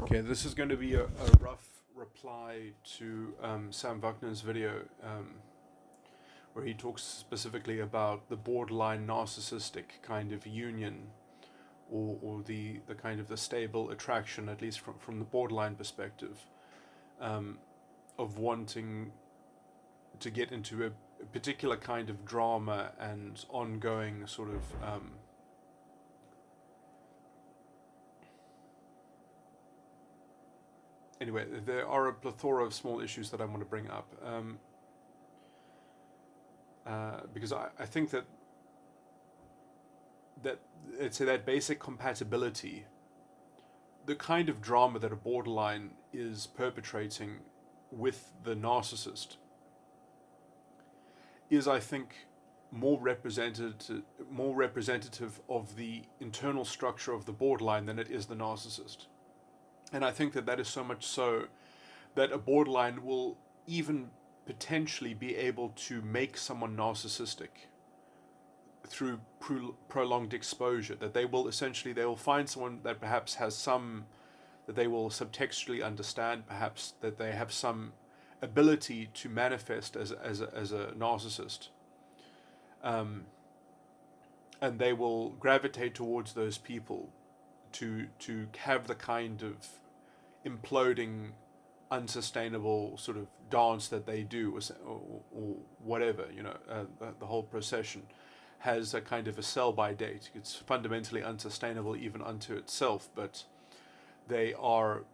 Okay, this is going to be a rough reply to Sam Vaknin's video, where he talks specifically about the borderline narcissistic kind of union, or the kind of the stable attraction, at least from the borderline perspective, of wanting to get into a particular kind of drama and ongoing sort of anyway, there are a plethora of small issues that I want to bring up, because I think that let's say that basic compatibility, the kind of drama that a borderline is perpetrating with the narcissist, is, I think, more representative of the internal structure of the borderline than it is the narcissist. And I think that is so much so that a borderline will even potentially be able to make someone narcissistic through prolonged exposure. That they will find someone that perhaps has some, that they will subtextually understand, perhaps that they have some ability to manifest as a narcissist, and they will gravitate towards those people to have the kind of imploding, unsustainable sort of dance that they do, or whatever, the whole procession has a kind of a sell-by date. It's fundamentally unsustainable even unto itself, but they are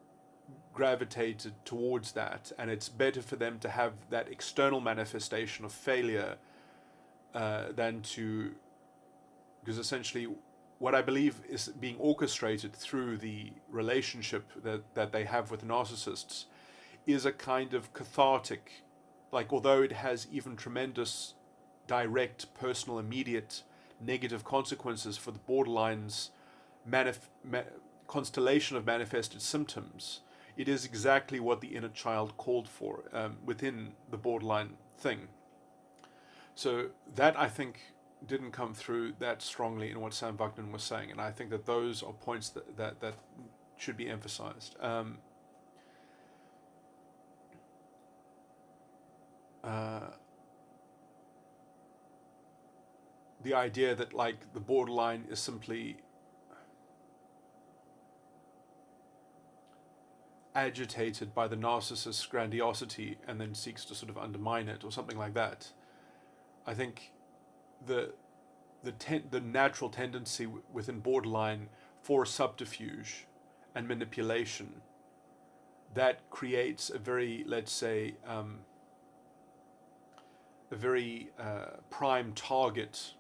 gravitated towards that, and it's better for them to have that external manifestation of failure than to, because essentially what I believe is being orchestrated through the relationship that they have with narcissists is a kind of cathartic, like, although it has even tremendous direct, personal, immediate negative consequences for the borderline's constellation of manifested symptoms, it is exactly what the inner child called for within the borderline thing. So that, I think, didn't come through that strongly in what Sam Vaknin was saying, and I think that those are points that should be emphasized. The idea that, like, the borderline is simply agitated by the narcissist's grandiosity and then seeks to sort of undermine it or something like that. I think the natural tendency within borderline for subterfuge and manipulation, that creates a very, let's say, a very prime target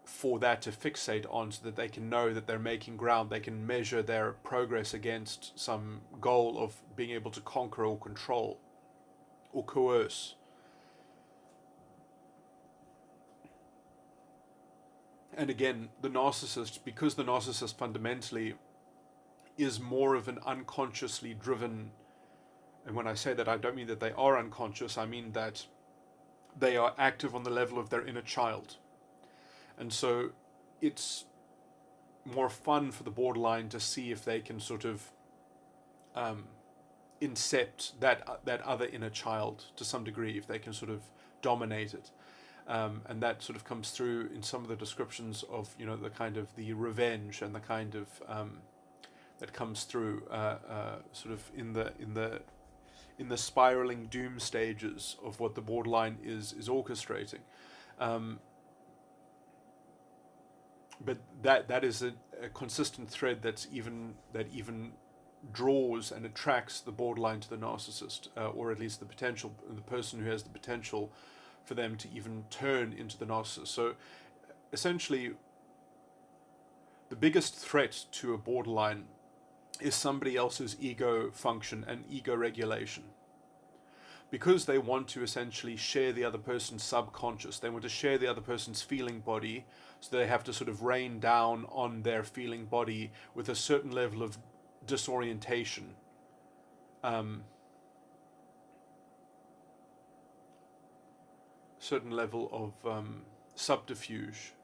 for that to fixate on, so that they can know that they're making ground, they can measure their progress against some goal of being able to conquer or control or coerce. And again, the narcissist, because the narcissist fundamentally is more of an unconsciously driven, and when I say that, I don't mean that they are unconscious, I mean that they are active on the level of their inner child. And so it's more fun for the borderline to see if they can sort of incept that other inner child to some degree, if they can sort of dominate it. And that sort of comes through in some of the descriptions of, the kind of the revenge and the kind of that comes through sort of in the spiraling doom stages of what the borderline is orchestrating. But that is a consistent thread that even draws and attracts the borderline to the narcissist, or at least the person who has the potential for them to even turn into the narcissist. So essentially, the biggest threat to a borderline is somebody else's ego function and ego regulation. Because they want to essentially share the other person's subconscious, they want to share the other person's feeling body, so they have to sort of rain down on their feeling body with a certain level of disorientation. Certain level of subterfuge,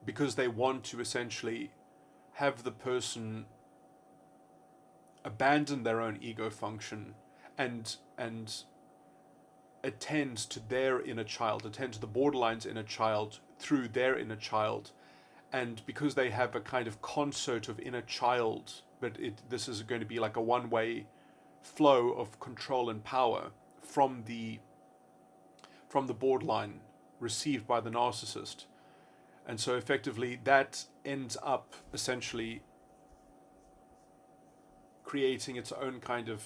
because they want to essentially have the person abandon their own ego function and attend to their inner child, attend to the borderline's inner child through their inner child. And because they have a kind of concert of inner child, but this is going to be like a one-way flow of control and power from the borderline received by the narcissist. And so effectively that ends up essentially creating its own kind of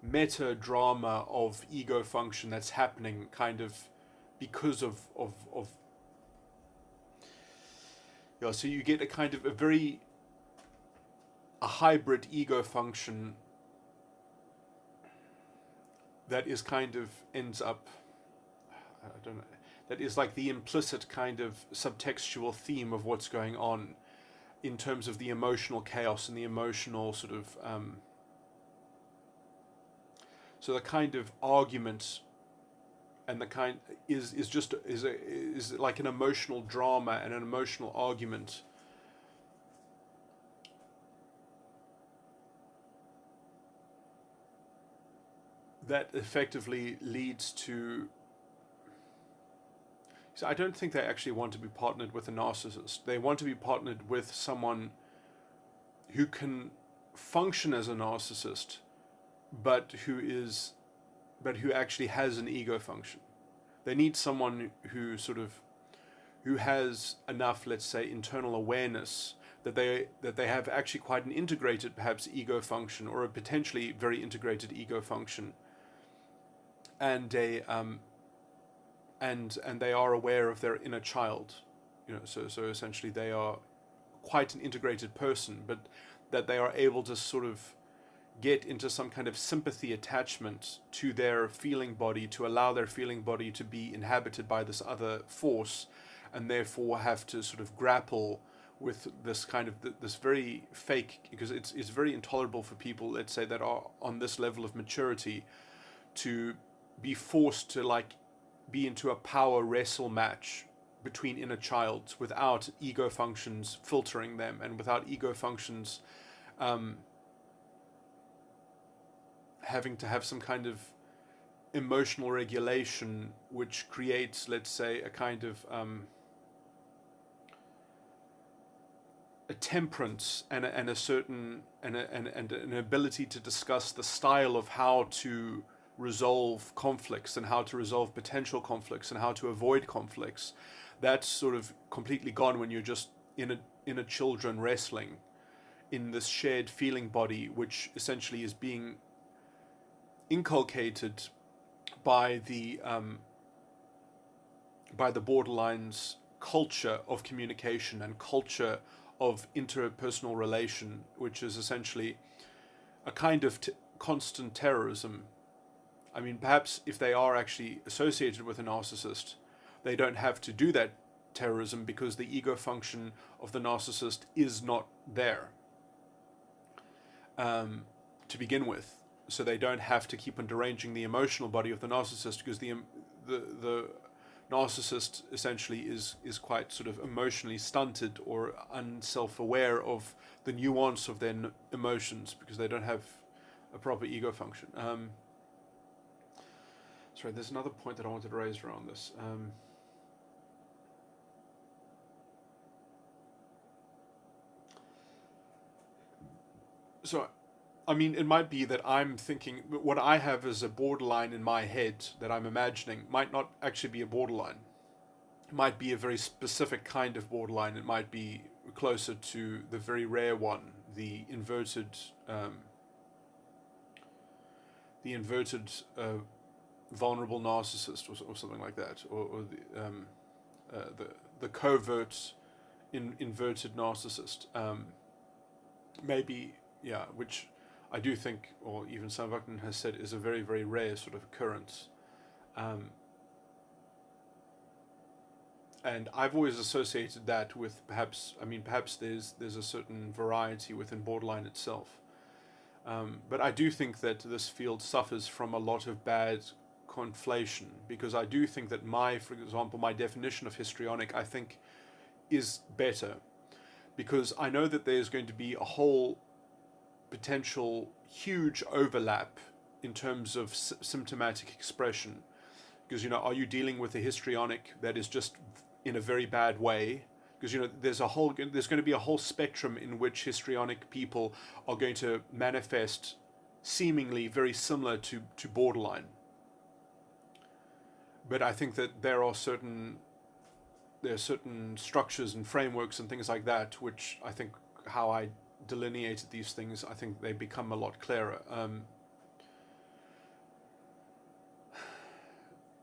meta drama of ego function that's happening kind of because of yeah, so you get a kind of a hybrid ego function that is kind of ends up, I don't know, that is like the implicit kind of subtextual theme of what's going on in terms of the emotional chaos and the emotional sort of so the kind of argument and the kind is like an emotional drama and an emotional argument that effectively leads to. So I don't think they actually want to be partnered with a narcissist. They want to be partnered with someone who can function as a narcissist, but who actually has an ego function. They need someone who has enough, let's say, internal awareness that they have actually quite an integrated, perhaps, ego function, or a potentially very integrated ego function, and and they are aware of their inner child, so essentially they are quite an integrated person, but that they are able to sort of get into some kind of sympathy attachment to their feeling body, to allow their feeling body to be inhabited by this other force, and therefore have to sort of grapple with this kind of this very fake, because it's very intolerable for people, let's say, that are on this level of maturity, to be forced to be into a power wrestle match between inner childs without ego functions filtering them, and without ego functions having to have some kind of emotional regulation, which creates, let's say, a kind of a temperance and a certain and an ability to discuss the style of how to resolve conflicts and how to resolve potential conflicts and how to avoid conflicts. That's sort of completely gone when you're just in a children wrestling in this shared feeling body, which essentially is being inculcated by the borderline's culture of communication and culture of interpersonal relation, which is essentially a kind of constant terrorism. I mean, perhaps if they are actually associated with a narcissist, they don't have to do that terrorism because the ego function of the narcissist is not there to begin with. So they don't have to keep on deranging the emotional body of the narcissist, because the narcissist essentially is quite sort of emotionally stunted or unself-aware of the nuance of their emotions, because they don't have a proper ego function. Sorry, there's another point that I wanted to raise around this. So, I mean, it might be that I'm thinking what I have as a borderline in my head that I'm imagining might not actually be a borderline. It might be a very specific kind of borderline. It might be closer to the very rare one, the inverted vulnerable narcissist, or something like that, or the covert inverted narcissist. Maybe, yeah, which I do think, or even Sam Vaknin has said, is a very, very rare sort of occurrence. And I've always associated that with perhaps there's a certain variety within borderline itself. But I do think that this field suffers from a lot of bad conflation, because I do think that for example, my definition of histrionic, I think, is better. because I know that there's going to be a whole potential huge overlap in terms of symptomatic expression. Because, are you dealing with a histrionic that is just in a very bad way? Because, there's going to be a whole spectrum in which histrionic people are going to manifest seemingly very similar to borderline. But I think that there are certain structures and frameworks and things like that, which I think how I delineated these things, I think they become a lot clearer.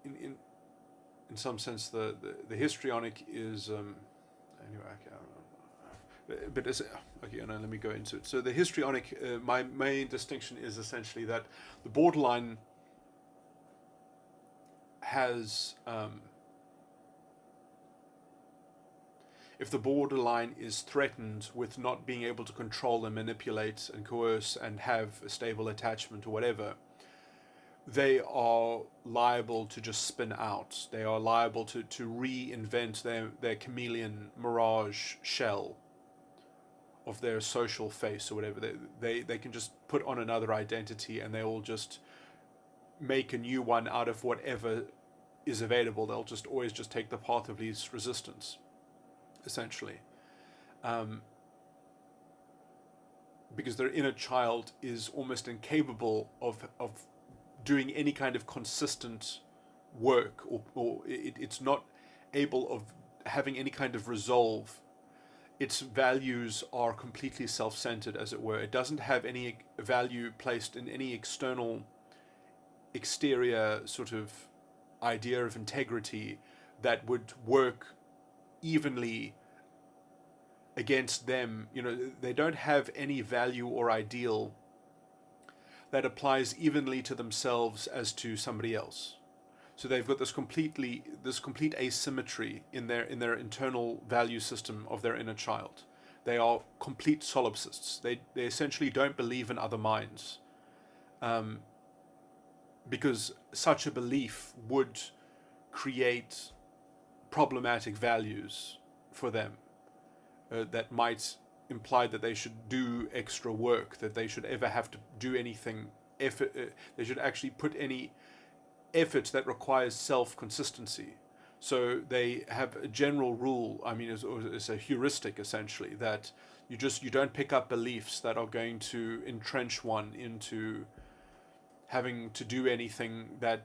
In some sense, the histrionic is anyway. But let me go into it. So the histrionic, my main distinction is essentially that the borderline has, if the borderline is threatened with not being able to control and manipulate and coerce and have a stable attachment or whatever, they are liable to just spin out. They are liable to reinvent their chameleon mirage shell of their social face or whatever. They can just put on another identity and they will just make a new one out of whatever is available. They'll just always just take the path of least resistance, essentially. Because their inner child is almost incapable of doing any kind of consistent work, or it's not able of having any kind of resolve. Its values are completely self-centered, as it were. It doesn't have any value placed in any exterior sort of idea of integrity that would work evenly against them. They don't have any value or ideal that applies evenly to themselves as to somebody else. So they've got this complete asymmetry in their internal value system of their inner child. They are complete solipsists. They essentially don't believe in other minds, because such a belief would create problematic values for them that might imply that they should do extra work, that they should ever have to do anything effort. They should actually put any effort that requires self-consistency. So they have a general rule. I mean, it's a heuristic essentially, that you don't pick up beliefs that are going to entrench one into having to do anything that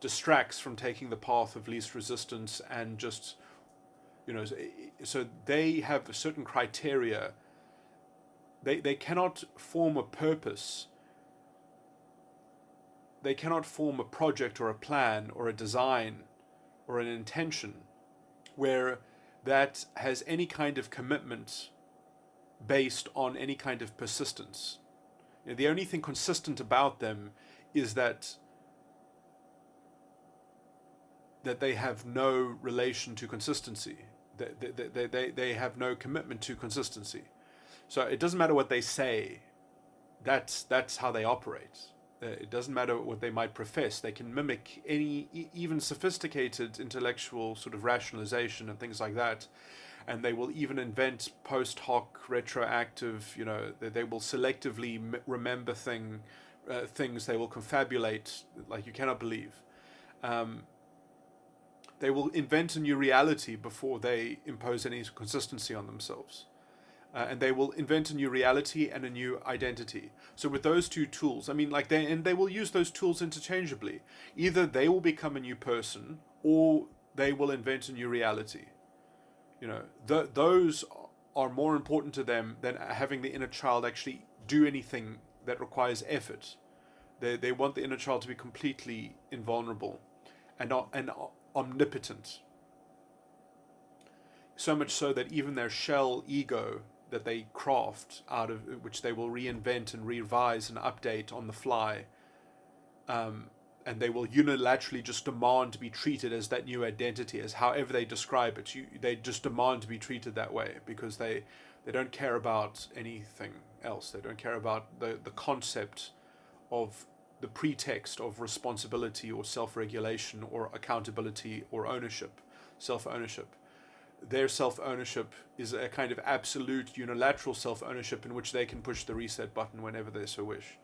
distracts from taking the path of least resistance, and just so they have a certain criteria. They cannot form a purpose. They cannot form a project or a plan or a design or an intention where that has any kind of commitment based on any kind of persistence. The only thing consistent about them is that they have no relation to consistency. They have no commitment to consistency. So it doesn't matter what they say. That's how they operate. It doesn't matter what they might profess. They can mimic any, even sophisticated intellectual sort of rationalization and things like that. And they will even invent post hoc, retroactive, they will selectively remember things. They will confabulate like you cannot believe. They will invent a new reality before they impose any consistency on themselves. And they will invent a new reality and a new identity. So with those two tools, they will use those tools interchangeably. Either they will become a new person, or they will invent a new reality. Those are more important to them than having the inner child actually do anything that requires effort. They want the inner child to be completely invulnerable and omnipotent. So much so that even their shell ego that they craft out of which they will reinvent and revise and update on the fly, and they will unilaterally just demand to be treated as that new identity, as however they describe it. They just demand to be treated that way because they don't care about anything else. They don't care about the concept of the pretext of responsibility or self-regulation or accountability or ownership, self-ownership. their self-ownership is a kind of absolute unilateral self-ownership in which they can push the reset button whenever they so wish.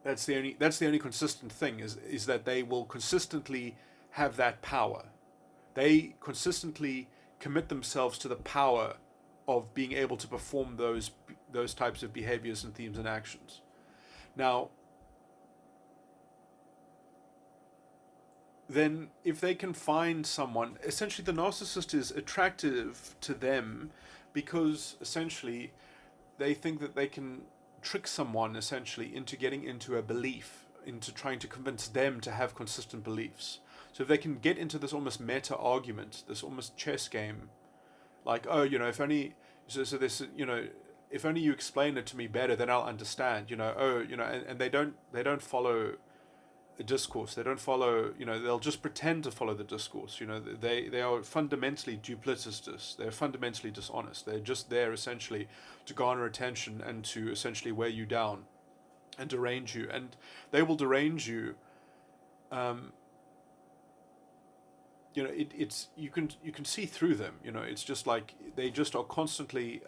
That's the only consistent thing, is that they will consistently have that power. They consistently commit themselves to the power of being able to perform those types of behaviors and themes and actions. Now, then if they can find someone, essentially the narcissist is attractive to them because essentially they think that they can trick someone essentially into getting into a belief, into trying to convince them to have consistent beliefs. So if they can get into this almost meta argument, this almost chess game, like, oh, if only, so this, if only you explain it to me better, then I'll understand, and they don't follow a discourse. They don't follow, they'll just pretend to follow the discourse. They are fundamentally duplicitous. They're fundamentally dishonest. They're just there essentially to garner attention and to essentially wear you down and derange you. And they will derange you. It's you can see through them. It's just like they just are constantly.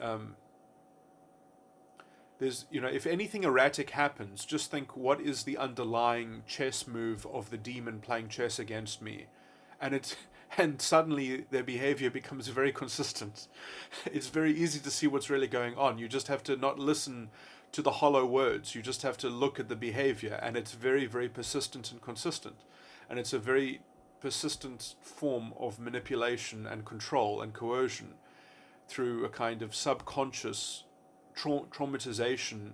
There's, if anything erratic happens, just think, what is the underlying chess move of the demon playing chess against me? And suddenly their behavior becomes very consistent. It's very easy to see what's really going on. You just have to not listen to the hollow words. You just have to look at the behavior, and it's very, very persistent and consistent. And it's a very persistent form of manipulation and control and coercion through a kind of subconscious traumatization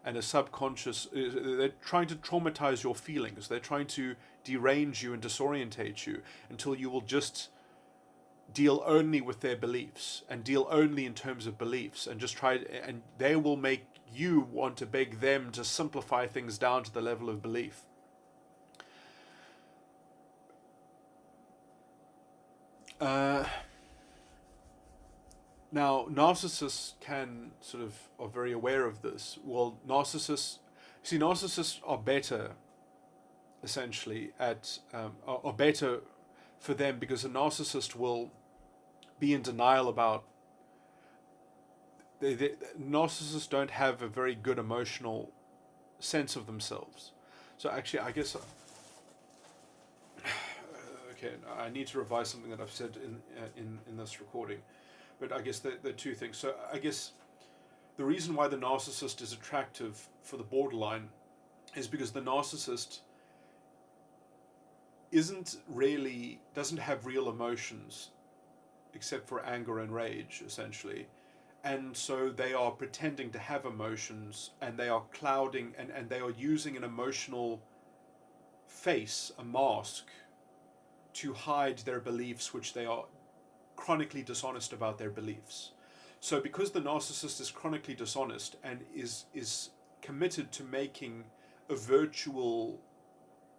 and a subconscious. They're trying to traumatize your feelings. They're trying to derange you and disorientate you until you will just deal only with their beliefs and deal only in terms of beliefs, and just and they will make you want to beg them to simplify things down to the level of belief. Now, narcissists are very aware of this. Well, narcissists are better, essentially, are better for them, because a narcissist will be in denial about. Narcissists don't have a very good emotional sense of themselves. So actually, I guess. Okay, I need to revise something that I've said in this recording. But I guess there are two things. So I guess the reason why the narcissist is attractive for the borderline is because the narcissist doesn't have real emotions except for anger and rage, essentially. And so they are pretending to have emotions, and they are clouding, and they are using an emotional face, a mask, to hide their beliefs, which they are chronically dishonest about their beliefs. So because the narcissist is chronically dishonest and is committed to making a virtual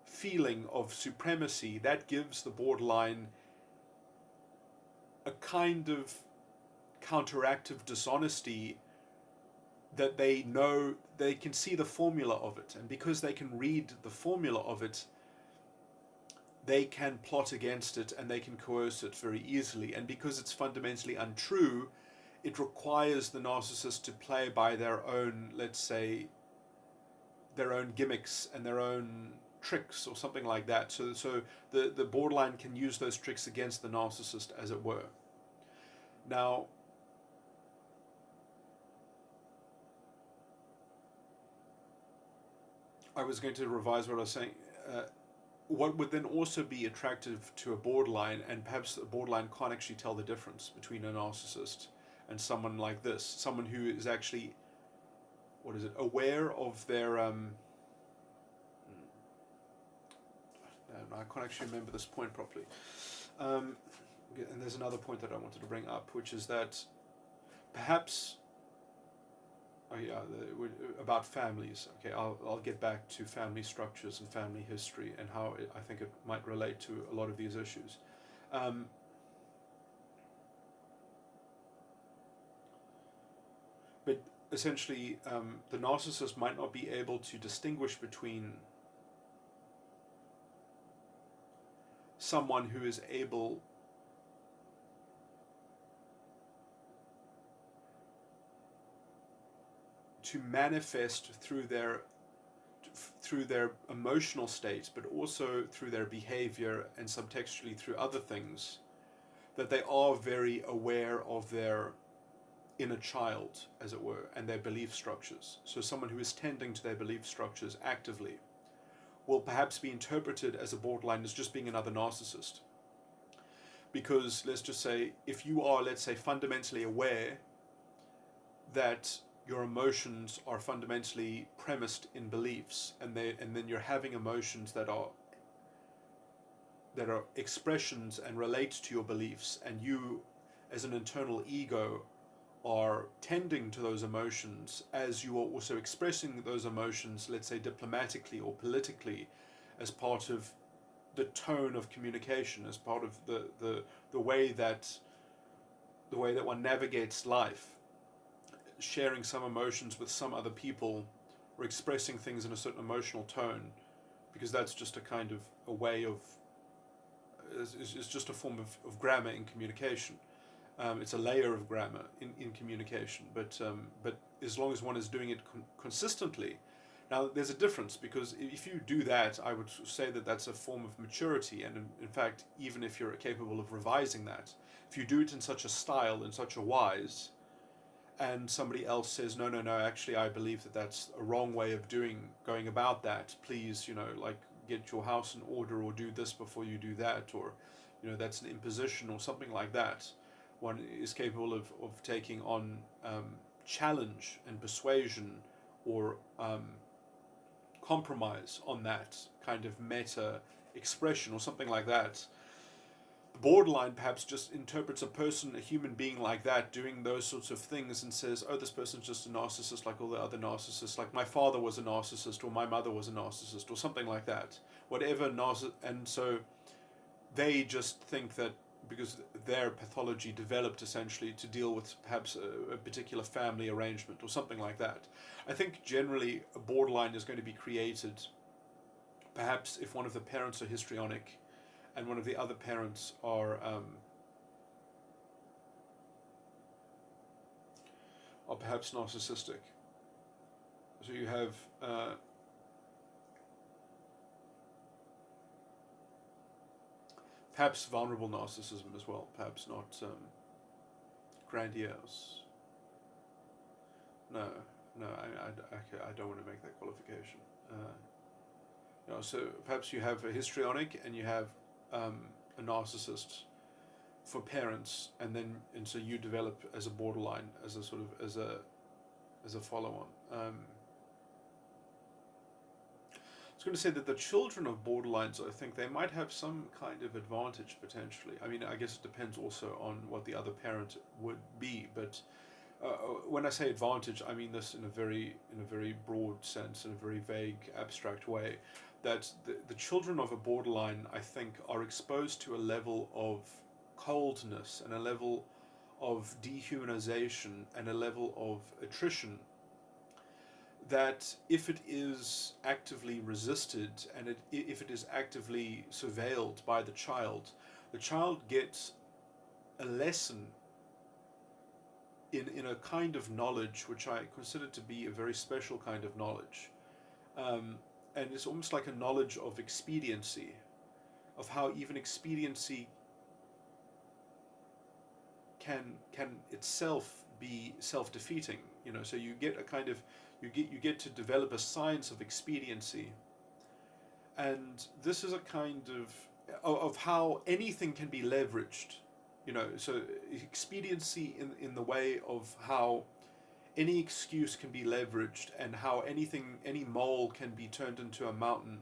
feeling of supremacy, that gives the borderline a kind of counteractive dishonesty that they know they can see the formula of it, and because they can read the formula of it, they can plot against it and they can coerce it very easily. And because it's fundamentally untrue, it requires the narcissist to play by their own, let's say, their own gimmicks and their own tricks or something like that. So the borderline can use those tricks against the narcissist, as it were. Now, I was going to revise what I was saying. What would then also be attractive to a borderline, and perhaps a borderline can't actually tell the difference between a narcissist and someone like this, someone who is actually, aware of their, I can't actually remember this point properly. And there's another point that I wanted to bring up, which is that perhaps, about families. Okay, I'll get back to family structures and family history and how I think it might relate to a lot of these issues. But essentially, the narcissist might not be able to distinguish between someone who is able to manifest through their emotional states, but also through their behavior and subtextually through other things, that they are very aware of their inner child, as it were, and their belief structures. So someone who is tending to their belief structures actively will perhaps be interpreted as a borderline as just being another narcissist. Because let's just say, if you are, let's say, fundamentally aware that your emotions are fundamentally premised in beliefs, and then you're having emotions that are expressions and relate to your beliefs, and you as an internal ego are tending to those emotions as you are also expressing those emotions, let's say diplomatically or politically, as part of the tone of communication, as part of the way that one navigates life, sharing some emotions with some other people, or expressing things in a certain emotional tone, because that's just a kind of a way of, it's just a form of grammar in communication. It's a layer of grammar in communication, but as long as one is doing it consistently. Now, there's a difference, because if you do that, I would say that that's a form of maturity, and in fact, even if you're capable of revising that, if you do it in such a style, in such a wise, and somebody else says, no, actually I believe that that's a wrong way of going about that, please, like, get your house in order, or do this before you do that, or, that's an imposition or something like that. One is capable of taking on challenge and persuasion, or compromise on that kind of meta expression or something like that. The borderline perhaps just interprets a human being like that, doing those sorts of things, and says, oh, this person's just a narcissist like all the other narcissists, like my father was a narcissist, or my mother was a narcissist, or something like that. And so they just think that because their pathology developed essentially to deal with perhaps a particular family arrangement or something like that. I think generally a borderline is going to be created perhaps if one of the parents are histrionic and one of the other parents are perhaps narcissistic. So you have perhaps vulnerable narcissism as well, perhaps not grandiose. No, I don't want to make that qualification. So perhaps you have a histrionic and you have a narcissist for parents, and so you develop as a borderline, as a sort of as a follow-on. I was going to say that the children of borderlines, I think they might have some kind of advantage potentially. I mean, I guess it depends also on what the other parent would be, but when I say advantage, I mean this in a very broad sense, in a very vague, abstract way. That the children of a borderline, I think, are exposed to a level of coldness and a level of dehumanization and a level of attrition that if it is actively resisted and if it is actively surveilled by the child gets a lesson in a kind of knowledge which I consider to be a very special kind of knowledge. And it's almost like a knowledge of expediency, of how even expediency can itself be self-defeating. So you get a kind of you get to develop a science of expediency, and this is a kind of how anything can be leveraged. So expediency in the way of how any excuse can be leveraged, and how any mole can be turned into a mountain.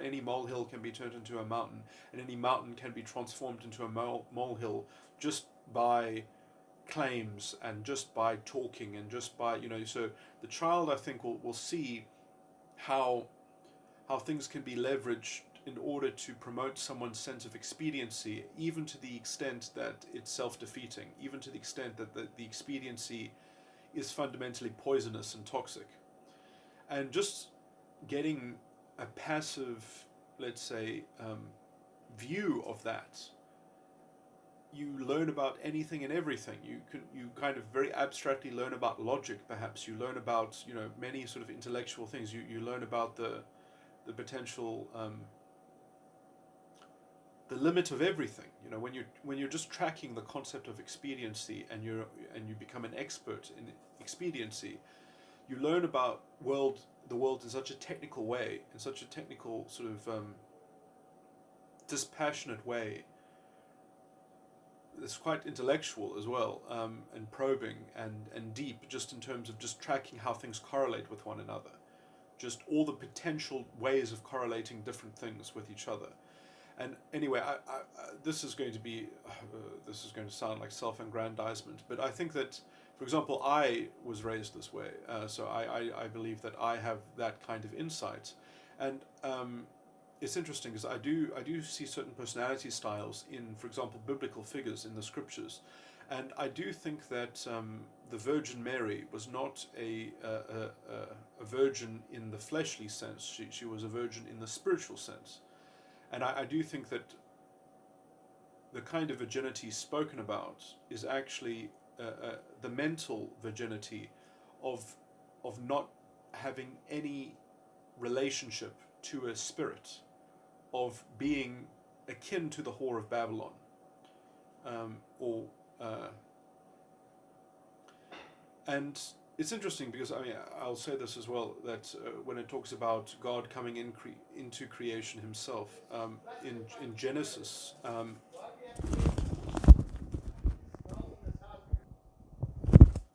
Any molehill can be turned into a mountain, and any mountain can be transformed into a molehill just by claims and just by talking and just by So the child, I think, will see how things can be leveraged in order to promote someone's sense of expediency, even to the extent that it's self-defeating, even to the extent that the expediency is fundamentally poisonous and toxic. And just getting a passive, let's say, view of that, you learn about anything and everything. You kind of very abstractly learn about logic, perhaps. You learn about, you know, many sort of intellectual things. You learn about the potential, the limit of everything. You know, when you're just tracking the concept of expediency, and you become an expert in expediency, you learn about the world in such a technical way, in such a technical sort of dispassionate way. It's quite intellectual as well, and probing and deep, just in terms of just tracking how things correlate with one another, just all the potential ways of correlating different things with each other. And anyway, this is going to be, this is going to sound like self-aggrandizement, but I think that, for example, I was raised this way, so I believe that I have that kind of insight, and it's interesting because I do see certain personality styles in, for example, biblical figures in the scriptures, and I do think that the Virgin Mary was not a virgin in the fleshly sense. She was a virgin in the spiritual sense, and I do think that the kind of virginity spoken about is actually the mental virginity of not having any relationship to a spirit, of being akin to the whore of Babylon, and it's interesting because, I mean, I'll say this as well, that when it talks about God coming into creation himself, in Genesis,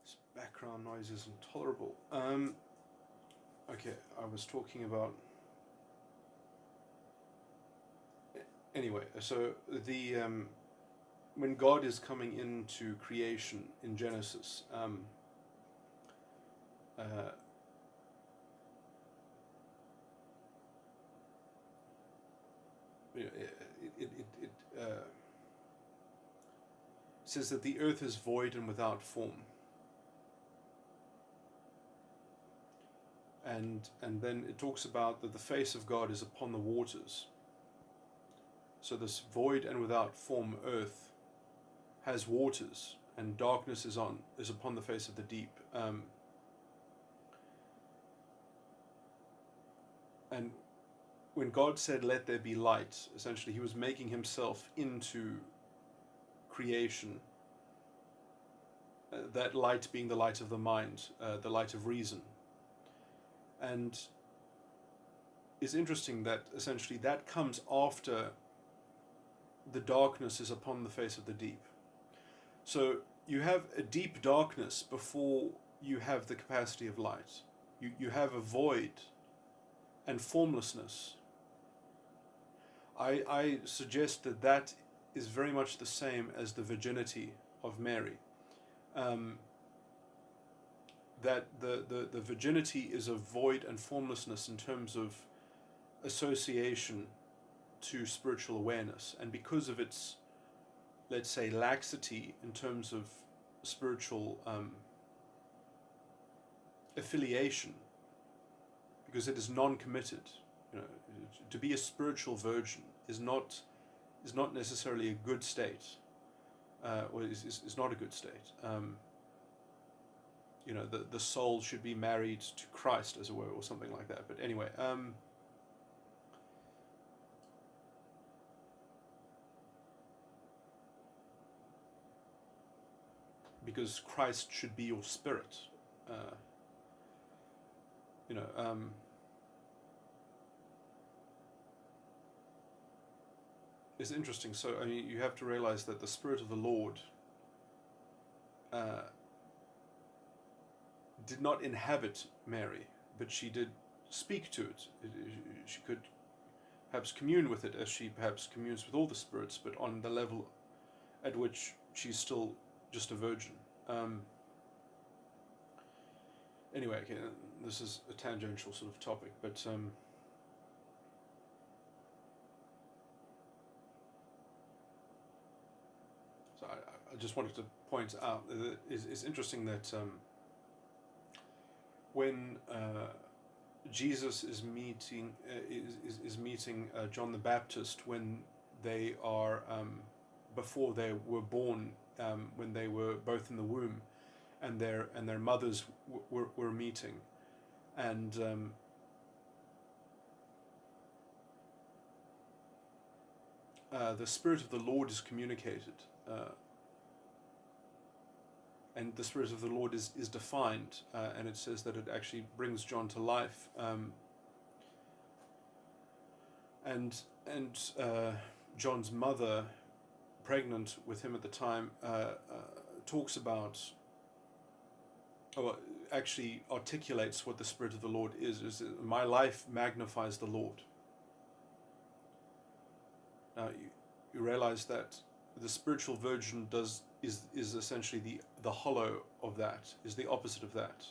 this background noise is intolerable. Okay, I was talking about. Anyway, so the when God is coming into creation in Genesis, it says that the earth is void and without form, and then it talks about that the face of God is upon the waters. So this void and without form earth has waters, and darkness is upon the face of the deep. And when God said, "Let there be light," essentially he was making himself into creation. That light being the light of the mind, the light of reason. And it's interesting that essentially that comes after the darkness is upon the face of the deep. So you have a deep darkness before you have the capacity of light. You have a void and formlessness. I suggest that is very much the same as the virginity of Mary. That the virginity is a void and formlessness in terms of association to spiritual awareness, and because of its, let's say, laxity in terms of spiritual affiliation, because it is non-committed. You know, to be a spiritual virgin is not necessarily a good state, or is not a good state. You know, the soul should be married to Christ, as it were, or something like that. But anyway, because Christ should be your spirit. You know, it's interesting. So, I mean, you have to realize that the Spirit of the Lord did not inhabit Mary, but she did speak to it. She could perhaps commune with it as she perhaps communes with all the spirits, but on the level at which she's still just a virgin. Anyway, okay, this is a tangential sort of topic, but so I just wanted to point out that it's interesting that when Jesus is meeting John the Baptist, when they are before they were born, when they were both in the womb, and their mothers were meeting, and the Spirit of the Lord is communicated, and the Spirit of the Lord is defined, and it says that it actually brings John to life, and John's mother, pregnant with him at the time, talks about, or actually articulates what the Spirit of the Lord is my life magnifies the Lord. Now you realize that the spiritual virgin is essentially the hollow of that, is the opposite of that.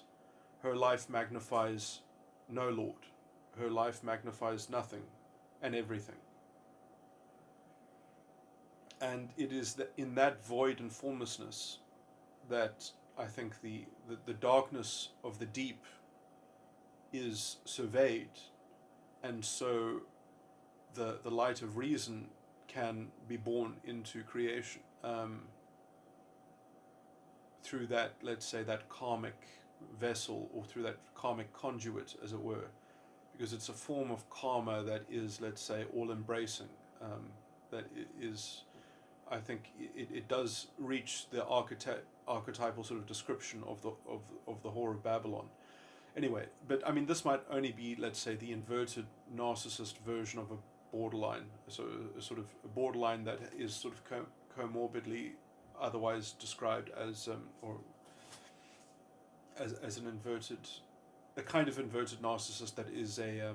Her life magnifies no Lord. Her life magnifies nothing and everything. And it is in that void and formlessness that I think the darkness of the deep is surveyed, and so the light of reason can be born into creation, through that, let's say, that karmic vessel, or through that karmic conduit, as it were, because it's a form of karma that is, let's say, all-embracing, that is, I think it does reach the archetypal sort of description of the Whore of Babylon. Anyway, but I mean, this might only be, let's say, the inverted narcissist version of a borderline, so a sort of a borderline that is sort of comorbidly otherwise described as or as an inverted, a kind of inverted narcissist that is a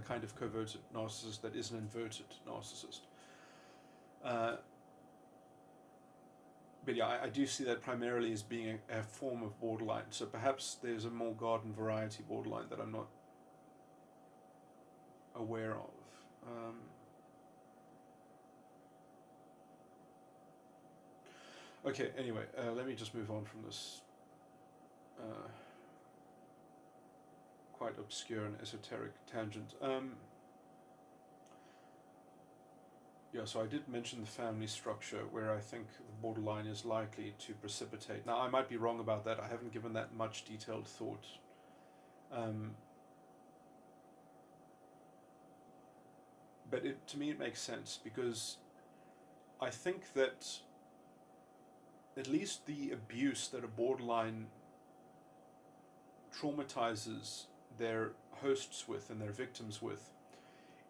kind of coverted narcissist that is an inverted narcissist. But yeah, I do see that primarily as being a form of borderline. So perhaps there's a more garden variety borderline that I'm not aware of. Okay, anyway, let me just move on from this quite obscure and esoteric tangent. Yeah, so I did mention the family structure, where I think the borderline is likely to precipitate. Now, I might be wrong about that. I haven't given that much detailed thought. But to me it makes sense, because I think that at least the abuse that a borderline traumatizes their hosts with and their victims with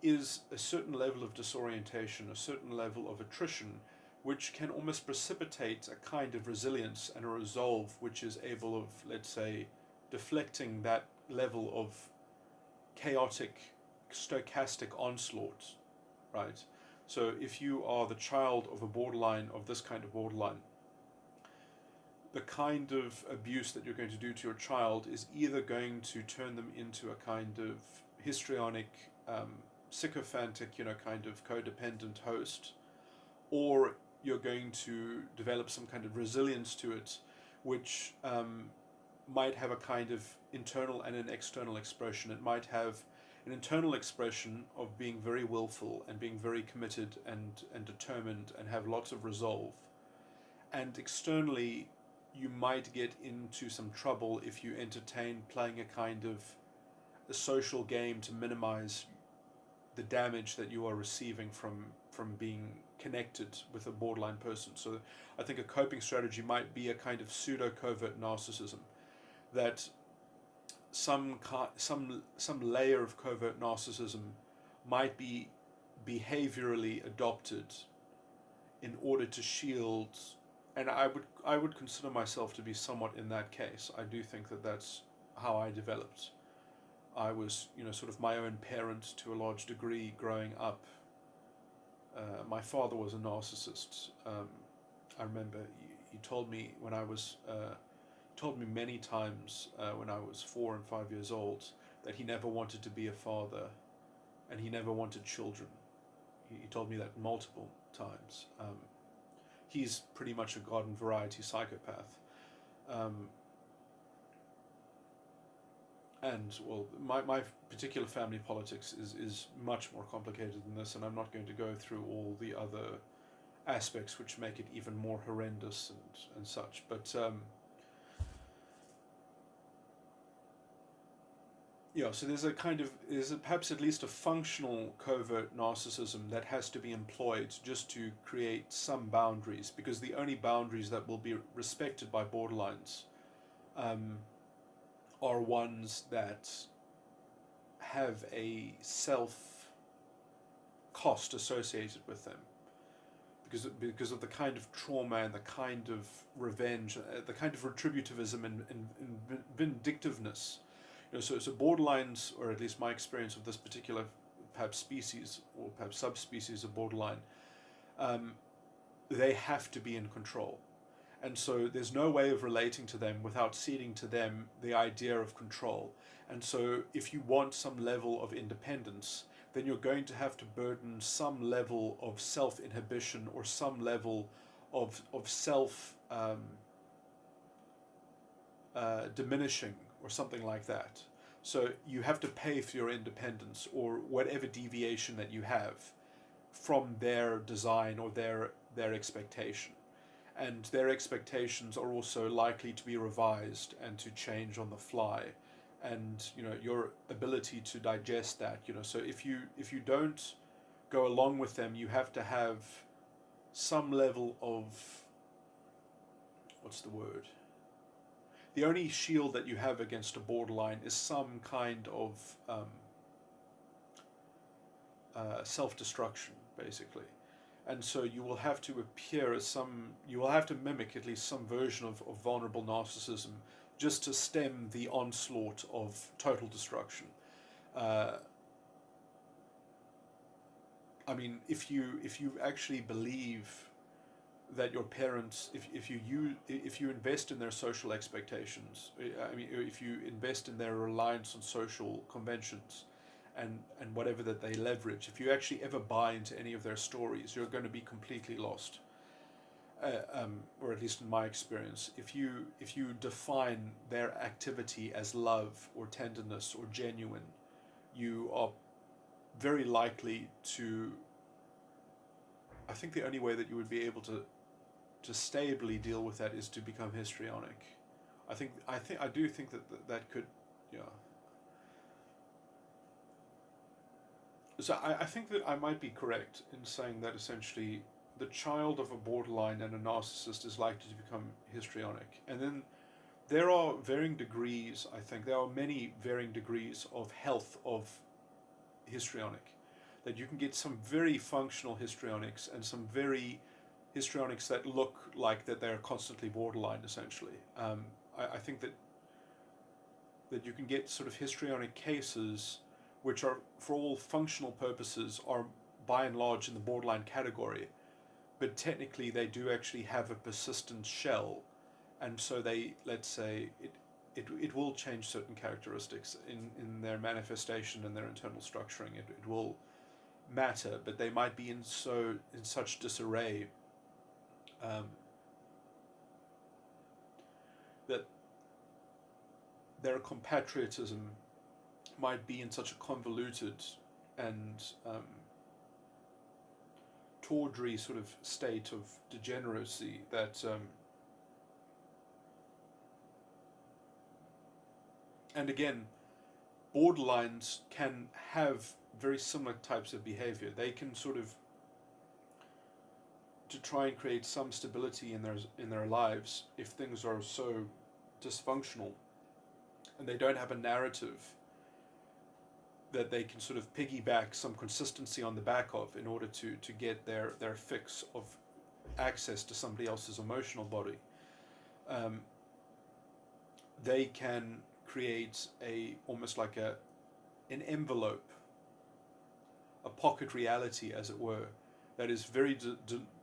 is a certain level of disorientation, a certain level of attrition, which can almost precipitate a kind of resilience and a resolve which is able of, let's say, deflecting that level of chaotic, stochastic onslaught, right? So if you are the child of a borderline, of this kind of borderline, the kind of abuse that you're going to do to your child is either going to turn them into a kind of histrionic, sycophantic, kind of codependent host, or you're going to develop some kind of resilience to it, which might have a kind of internal and an external expression. It might have an internal expression of being very willful and being very committed and determined and have lots of resolve. And externally, you might get into some trouble if you entertain playing a kind of a social game to minimize the damage that you are receiving from being connected with a borderline person. So I think a coping strategy might be a kind of pseudo-covert narcissism, that some layer of covert narcissism might be behaviorally adopted in order to shield, and I would consider myself to be somewhat in that case. I do think that that's how I developed. I was, sort of my own parent to a large degree growing up. My father was a narcissist. I remember he told me when I was, told me many times when I was 4 and 5 years old that he never wanted to be a father, and he never wanted children. He told me that multiple times. He's pretty much a garden variety psychopath. And well, my particular family politics is much more complicated than this, and I'm not going to go through all the other aspects which make it even more horrendous and such. But yeah, so there's perhaps at least a functional covert narcissism that has to be employed just to create some boundaries, because the only boundaries that will be respected by borderlines are ones that have a self cost associated with them, because of the kind of trauma and the kind of revenge, the kind of retributivism and vindictiveness. So borderlines, or at least my experience of this particular perhaps species or perhaps subspecies of borderline, they have to be in control. And so there's no way of relating to them without ceding to them the idea of control. And so if you want some level of independence, then you're going to have to burden some level of self-inhibition or some level of self diminishing or something like that. So you have to pay for your independence or whatever deviation that you have from their design or their expectation. And their expectations are also likely to be revised and to change on the fly. And your ability to digest that, so if you don't go along with them, you have to have some level of, what's the word, the only shield that you have against a borderline is some kind of self-destruction, basically. And so you will have to appear as you will have to mimic at least some version of vulnerable narcissism just to stem the onslaught of total destruction. I mean, if you actually believe that your parents, if you invest in their social expectations, I mean, if you invest in their reliance on social conventions, and whatever that they leverage, if you actually ever buy into any of their stories, you're going to be completely lost. Or at least in my experience, if you define their activity as love or tenderness or genuine, you are very likely to. I think the only way that you would be able to stably deal with that is to become histrionic. I do think that could, yeah. So I think that I might be correct in saying that essentially the child of a borderline and a narcissist is likely to become histrionic. And then there are varying degrees, I think, there are many varying degrees of health of histrionic. That you can get some very functional histrionics and some very histrionics that look like that they're constantly borderline, essentially. I think that you can get sort of histrionic cases which are, for all functional purposes, are by and large in the borderline category, but technically they do actually have a persistent shell, and so they, let's say, it will change certain characteristics in their manifestation and their internal structuring. It will matter, but they might be in such disarray that their compatriotism might be in such a convoluted and tawdry sort of state of degeneracy that and again, borderlines can have very similar types of behavior. They can sort of, to try and create some stability in their lives, if things are so dysfunctional and they don't have a narrative that they can sort of piggyback some consistency on the back of in order to get their fix of access to somebody else's emotional body, they can create almost like an envelope, a pocket reality, as it were, that is very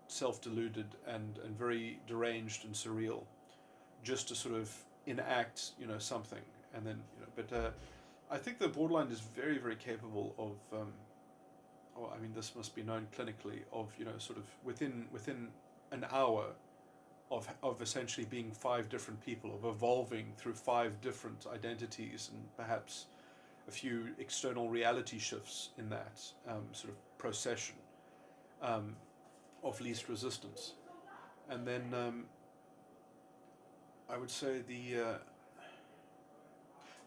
self-deluded and very deranged and surreal, just to sort of enact something, and then but I think the borderline is very, very capable of I mean, this must be known clinically, of sort of within an hour of essentially being 5 different people, of evolving through 5 different identities, and perhaps a few external reality shifts in that sort of procession of least resistance. And then I would say there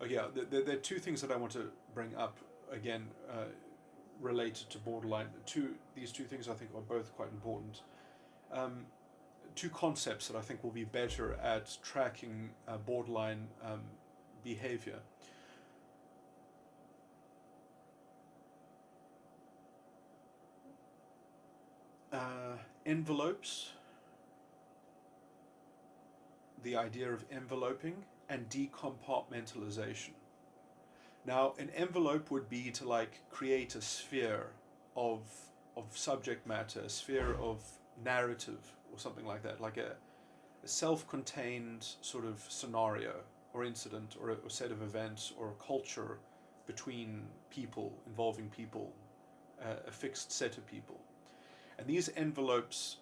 are 2 things that I want to bring up again related to borderline. These two things I think are both quite important. 2 concepts that I think will be better at tracking borderline behavior. Envelopes, the idea of enveloping, and decompartmentalization. Now, an envelope would be to like create a sphere of subject matter, a sphere of narrative or something like that, like a self-contained sort of scenario or incident or a set of events or a culture between people, involving people, a fixed set of people. And these envelopes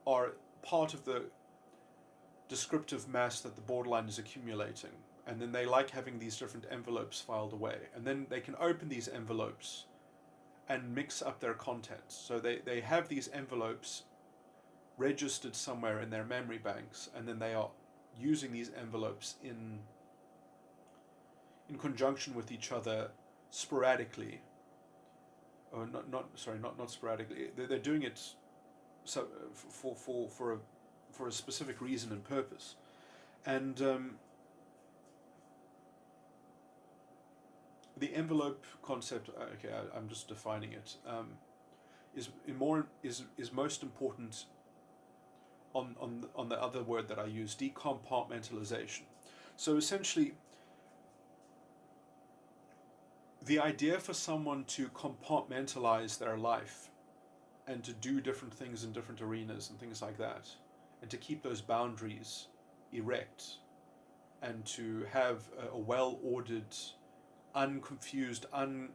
are part of the descriptive mass that the borderline is accumulating. And then they like having these different envelopes filed away. And then they can open these envelopes and mix up their contents. So they have these envelopes registered somewhere in their memory banks, and then they are using these envelopes in conjunction with each other sporadically. Or not sporadically. They're doing it so for a specific reason and purpose. And the envelope concept, I'm just defining it, is most important on the other word that I use, decompartmentalization. So essentially, the idea for someone to compartmentalize their life and to do different things in different arenas and things like that, and to keep those boundaries erect, and to have a well-ordered, unconfused,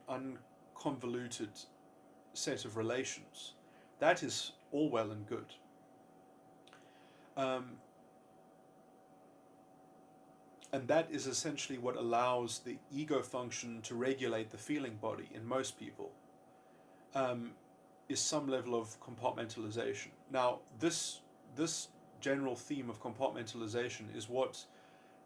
unconvoluted set of relations, that is all well and good. And that is essentially what allows the ego function to regulate the feeling body in most people, is some level of compartmentalization. Now, this general theme of compartmentalization is what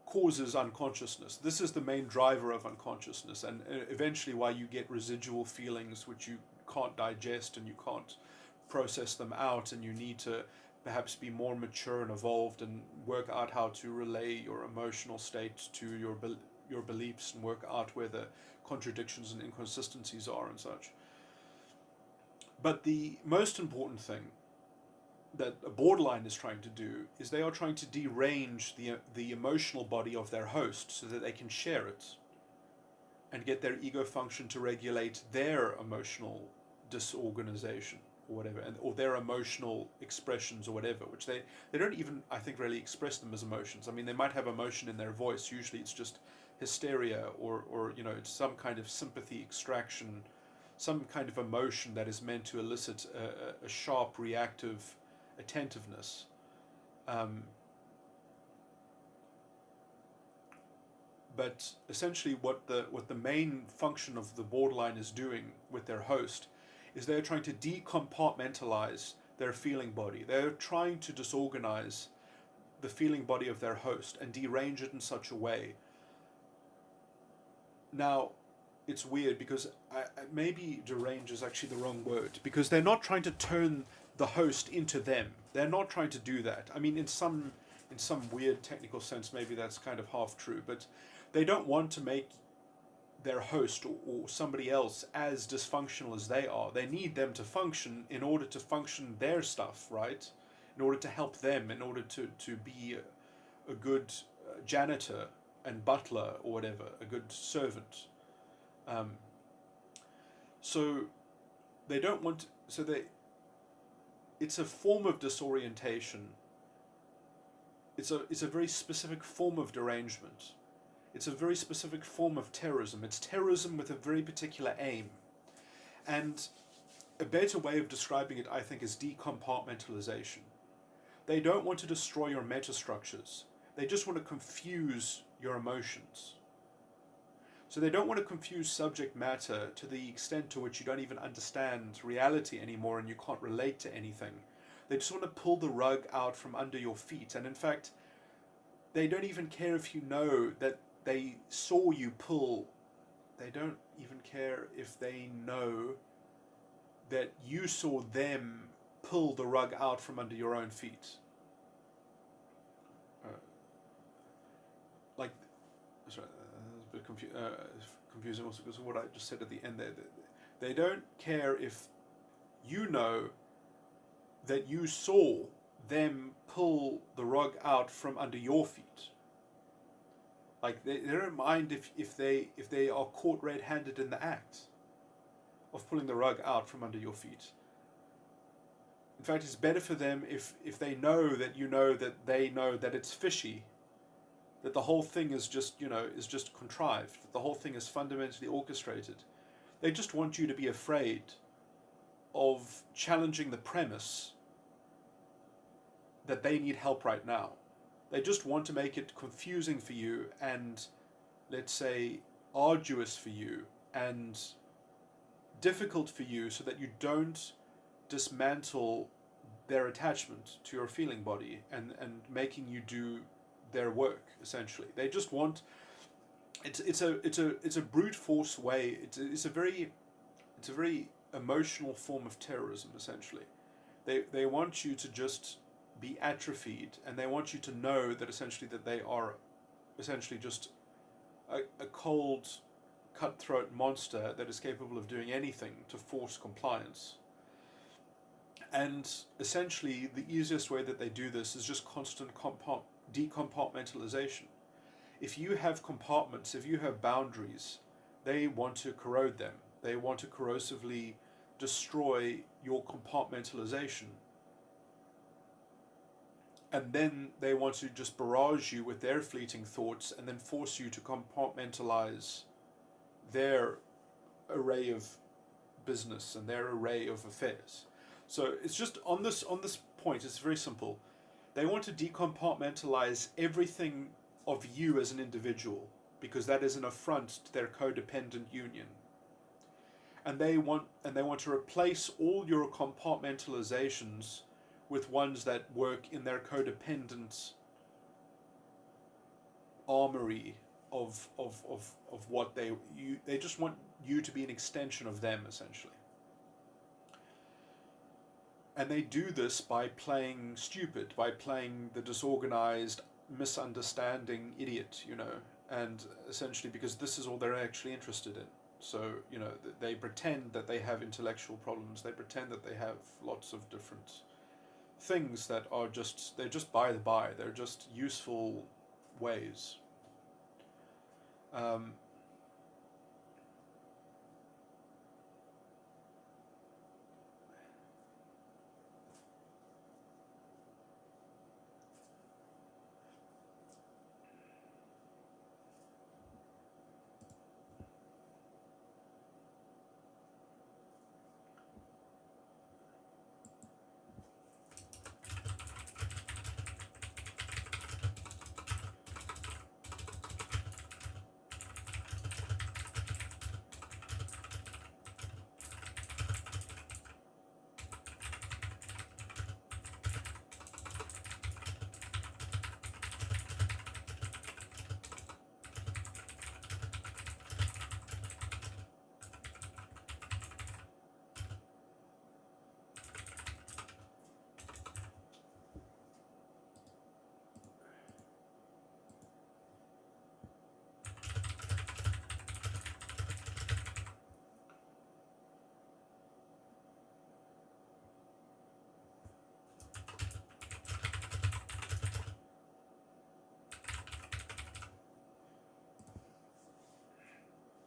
causes unconsciousness. This is the main driver of unconsciousness, and eventually why you get residual feelings which you can't digest and you can't process them out, and you need to perhaps be more mature and evolved and work out how to relay your emotional state to your beliefs and work out where the contradictions and inconsistencies are and such. But the most important thing that a borderline is trying to do is they are trying to derange the emotional body of their host so that they can share it and get their ego function to regulate their emotional disorganization or whatever, or their emotional expressions or whatever, which they don't even, I think, really express them as emotions. I mean, they might have emotion in their voice. Usually it's just hysteria or it's some kind of sympathy extraction, some kind of emotion that is meant to elicit a sharp, reactive attentiveness. But essentially what the main function of the borderline is doing with their host is they're trying to decompartmentalize their feeling body. They're trying to disorganize the feeling body of their host and derange it in such a way. Now, it's weird because maybe derange is actually the wrong word, because they're not trying to turn the host into them. They're not trying to do that. I mean, in some weird technical sense, maybe that's kind of half true, but they don't want to make their host or somebody else as dysfunctional as they are. They need them to function in order to function their stuff, right? In order to help them, in order to be a good janitor and butler or whatever, a good servant. So they don't want, it's a form of disorientation. It's a very specific form of derangement. It's a very specific form of terrorism. It's terrorism with a very particular aim. And a better way of describing it, I think, is decompartmentalization. They don't want to destroy your metastructures. They just want to confuse your emotions. So they don't want to confuse subject matter to the extent to which you don't even understand reality anymore and you can't relate to anything. They just want to pull the rug out from under your feet. And in fact, they don't even care if you know that they saw you pull. They don't even care if they know that you saw them pull the rug out from under your own feet. Sorry, a bit confusing also because of what I just said at the end there. They don't care if you know that you saw them pull the rug out from under your feet. Like they don't mind if they are caught red-handed in the act of pulling the rug out from under your feet. In fact, it's better for them if they know that you know that they know that it's fishy, that the whole thing is just contrived, that the whole thing is fundamentally orchestrated. They just want you to be afraid of challenging the premise that they need help right now. They just want to make it confusing for you and, let's say, arduous for you and difficult for you so that you don't dismantle their attachment to your feeling body and making you do their work, essentially. They just want it's a brute force way. It's a very emotional form of terrorism, essentially. They want you to just be atrophied, and they want you to know that essentially that they are essentially just a cold, cutthroat monster that is capable of doing anything to force compliance. And essentially the easiest way that they do this is just constant decompartmentalization. If you have compartments, if you have boundaries, they want to corrode them. They want to corrosively destroy your compartmentalization. And then they want to just barrage you with their fleeting thoughts and then force you to compartmentalize their array of business and their array of affairs. So it's just on this point, it's very simple. They want to decompartmentalize everything of you as an individual because that is an affront to their codependent union. And they want to replace all your compartmentalizations with ones that work in their codependent armory of what they just want you to be an extension of them, essentially. And they do this by playing stupid, by playing the disorganized, misunderstanding idiot, and essentially because this is all they're actually interested in. So, they pretend that they have intellectual problems, they pretend that they have lots of different things that are they're just by the by, they're just useful ways.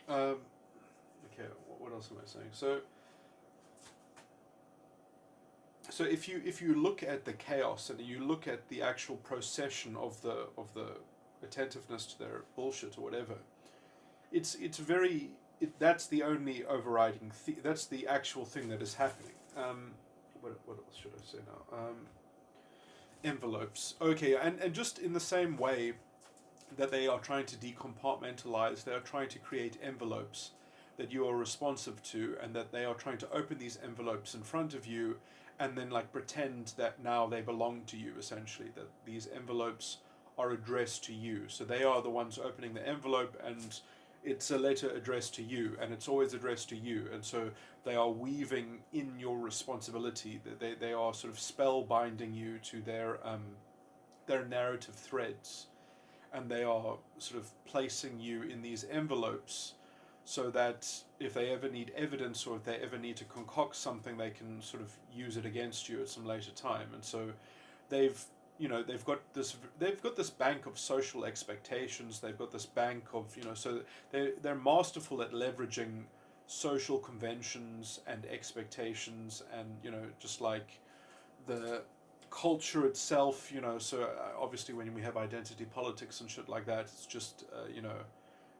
Okay, what else am I saying? So if you look at the chaos and you look at the actual procession of the attentiveness to their bullshit or whatever, that's the only overriding that's the actual thing that is happening. What else should I say now? envelopes. Okay, and just in the same way that they are trying to decompartmentalize, they are trying to create envelopes that you are responsive to, and that they are trying to open these envelopes in front of you and then like pretend that now they belong to you, essentially, that these envelopes are addressed to you. So they are the ones opening the envelope, and it's a letter addressed to you, and it's always addressed to you. And so they are weaving in your responsibility. They are sort of spell binding you to their narrative threads, and they are sort of placing you in these envelopes so that if they ever need evidence, or if they ever need to concoct something, they can sort of use it against you at some later time. And so they've they've got this bank of social expectations. They've got this bank of, so they're masterful at leveraging social conventions and expectations, and just like the culture itself, so obviously when we have identity politics and shit like that, it's just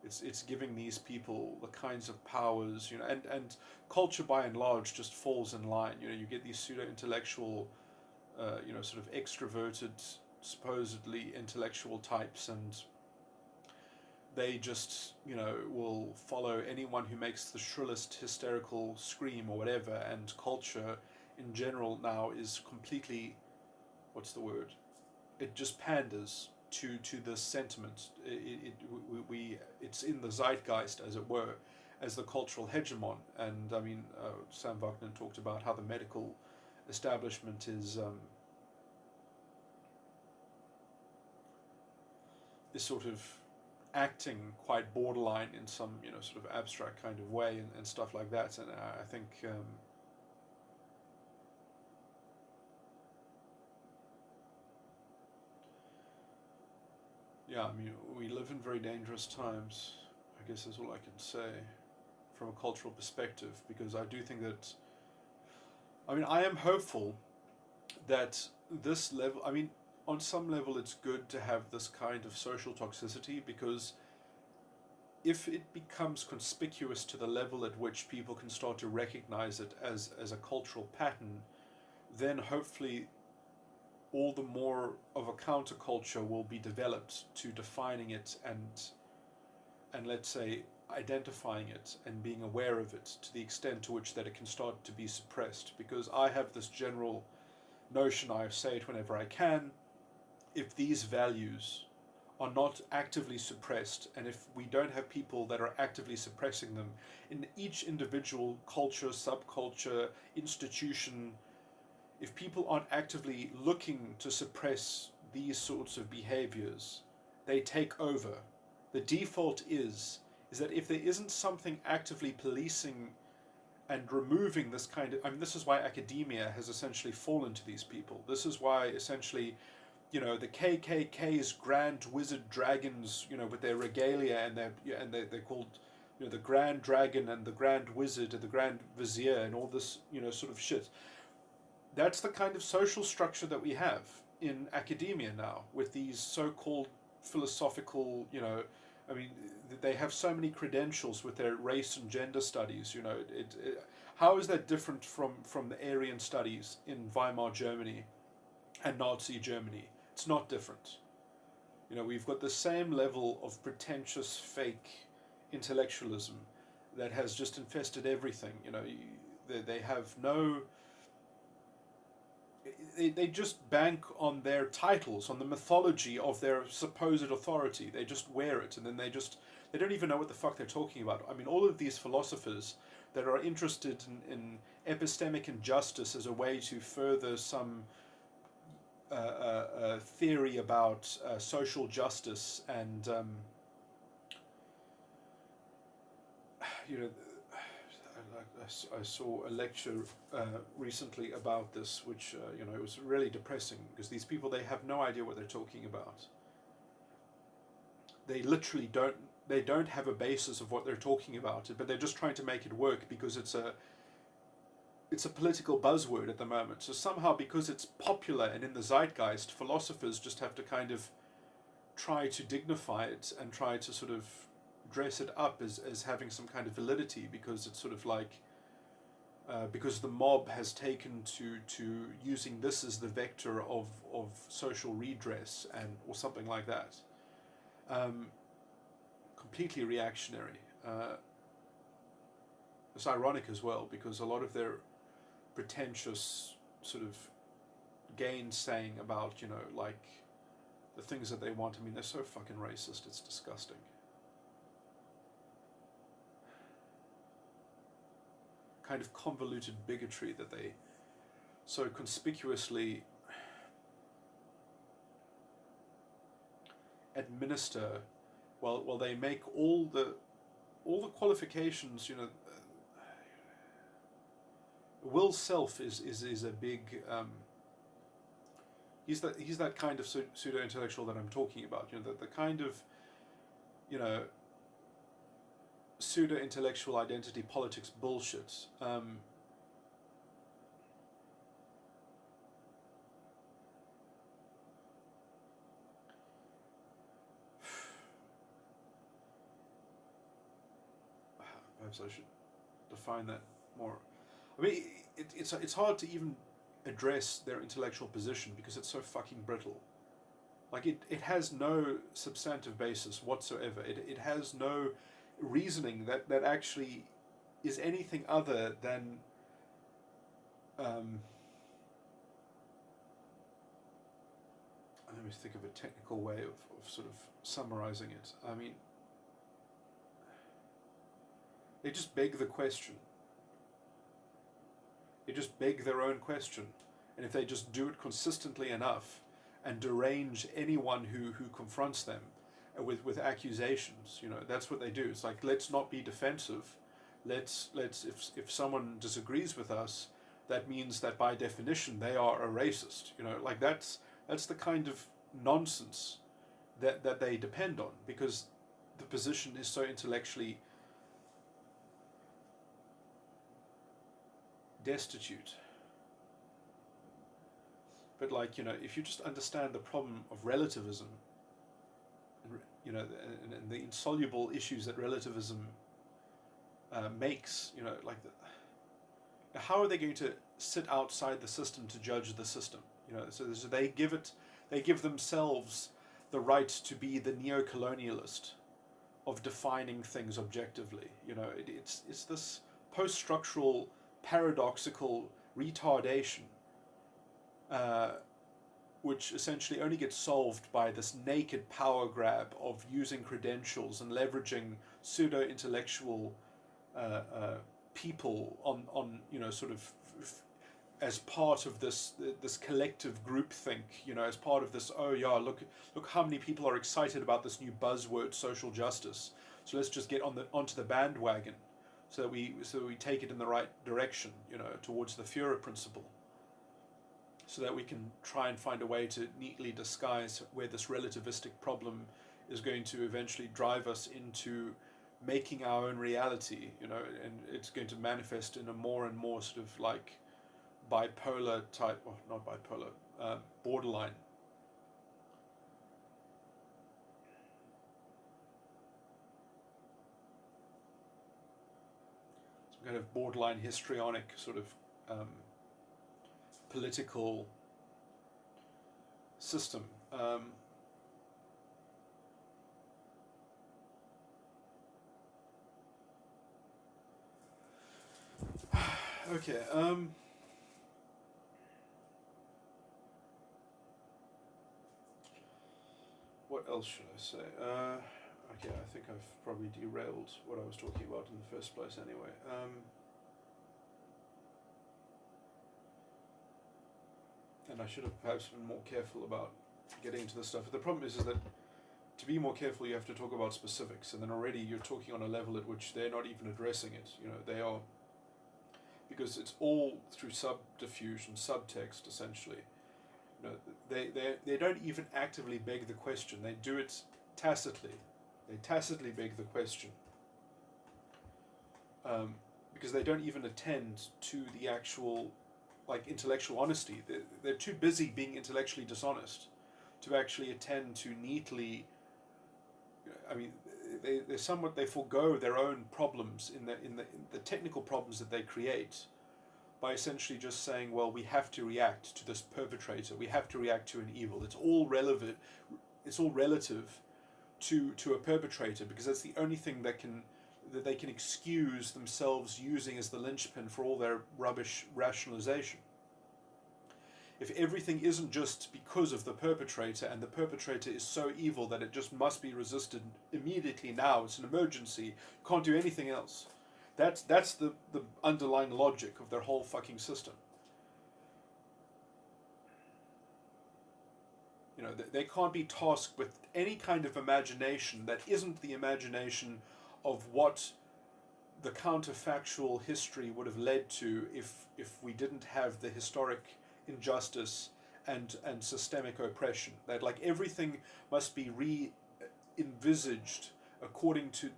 it's giving these people the kinds of powers, and culture by and large just falls in line. You get these pseudo intellectual sort of extroverted, supposedly intellectual types, and they just will follow anyone who makes the shrillest hysterical scream or whatever. And culture in general now is completely, what's the word, it just panders to this sentiment. It's in the zeitgeist, as it were, as the cultural hegemon. And I mean, Sam Vaknin talked about how the medical establishment is sort of acting quite borderline in some sort of abstract kind of way, and stuff like that. And I think yeah, I mean, we live in very dangerous times, I guess is all I can say from a cultural perspective, because I do think that, I mean, I am hopeful that this level, I mean, on some level it's good to have this kind of social toxicity, because if it becomes conspicuous to the level at which people can start to recognize it as a cultural pattern, then hopefully all the more of a counterculture will be developed to defining it, and let's say identifying it and being aware of it to the extent to which that it can start to be suppressed. Because I have this general notion, I say it whenever I can, if these values are not actively suppressed, and if we don't have people that are actively suppressing them in each individual culture, subculture, institution, if people aren't actively looking to suppress these sorts of behaviors, they take over. The default is that if there isn't something actively policing and removing this kind of, I mean, this is why academia has essentially fallen to these people. This is why essentially, the KKK's grand wizard dragons, with their regalia, and they're called, the Grand Dragon and the Grand Wizard and the Grand Vizier and all this, sort of shit. That's the kind of social structure that we have in academia now, with these so-called philosophical, I mean, they have so many credentials with their race and gender studies. How is that different from the Aryan studies in Weimar Germany and Nazi Germany? It's not different. We've got the same level of pretentious, fake intellectualism that has just infested everything. They have no... They just bank on their titles, on the mythology of their supposed authority. They just wear it, and then they don't even know what the fuck they're talking about. I mean, all of these philosophers that are interested in epistemic injustice as a way to further some theory about social justice, and I saw a lecture recently about this, which it was really depressing, because these people, they have no idea what they're talking about. They literally don't have a basis of what they're talking about, but they're just trying to make it work because it's a political buzzword at the moment. So somehow, because it's popular and in the zeitgeist, philosophers just have to kind of try to dignify it and try to sort of dress it up as having some kind of validity, because it's sort of like, because the mob has taken to using this as the vector of social redress or something like that. Completely reactionary. It's ironic as well, because a lot of their pretentious sort of gainsaying about, like the things that they want, I mean, they're so fucking racist, it's disgusting. Kind of convoluted bigotry that they so conspicuously administer, while they make all the qualifications, Will Self is a big he's that kind of pseudo intellectual that I'm talking about, the kind of pseudo intellectual identity politics bullshit. Perhaps I should define that more. I mean, it's hard to even address their intellectual position because it's so fucking brittle. Like, it has no substantive basis whatsoever. It has no reasoning that actually is anything other than let me think of a technical way of sort of summarizing it. I mean, they just beg the question. They just beg their own question. And if they just do it consistently enough and derange anyone who confronts them with accusations, that's what they do. It's like, let's not be defensive. Let's if someone disagrees with us, that means that by definition they are a racist. Like that's the kind of nonsense that they depend on, because the position is so intellectually destitute. But if you just understand the problem of relativism, and the insoluble issues that relativism makes, how are they going to sit outside the system to judge the system? So they give themselves the right to be the neo-colonialist of defining things objectively. It's this post-structural paradoxical retardation, which essentially only gets solved by this naked power grab of using credentials and leveraging pseudo-intellectual people on sort of as part of this collective groupthink, as part of this, oh yeah, look how many people are excited about this new buzzword, social justice. So let's just get onto the bandwagon, so that we take it in the right direction, towards the Führer principle, so that we can try and find a way to neatly disguise where this relativistic problem is going to eventually drive us into making our own reality, and it's going to manifest in a more and more sort of like bipolar type, or not bipolar, borderline. Some kind of borderline histrionic sort of political system. Okay. What else should I say? Okay, I think I've probably derailed what I was talking about in the first place anyway. And I should have perhaps been more careful about getting into this stuff. But the problem is that to be more careful, you have to talk about specifics, and then already you're talking on a level at which they're not even addressing it. They are, because it's all through subterfuge and subtext, essentially. They don't even actively beg the question. They do it tacitly. They tacitly beg the question, because they don't even attend to the actual, like, intellectual honesty. They're too busy being intellectually dishonest to actually attend to neatly. I mean, they forego their own problems in the technical problems that they create, by essentially just saying, well, we have to react to this perpetrator, we have to react to an evil. It's all relevant, it's all relative to a perpetrator, because that's the only thing that they can excuse themselves using as the linchpin for all their rubbish rationalization. If everything isn't just because of the perpetrator, and the perpetrator is so evil that it just must be resisted immediately now, it's an emergency, can't do anything else. That's the underlying logic of their whole fucking system. You know, they can't be tasked with any kind of imagination that isn't the imagination of what the counterfactual history would have led to if we didn't have the historic injustice and systemic oppression. That, like, everything must be re-envisaged according to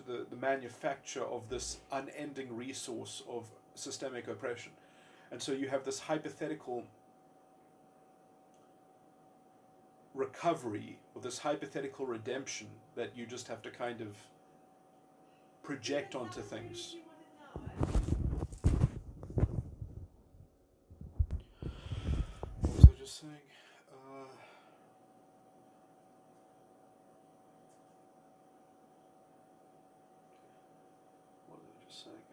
the manufacture of this unending resource of systemic oppression. And so you have this hypothetical recovery, or this hypothetical redemption, that you just have to kind of project onto things. What was I just saying? What was I just saying?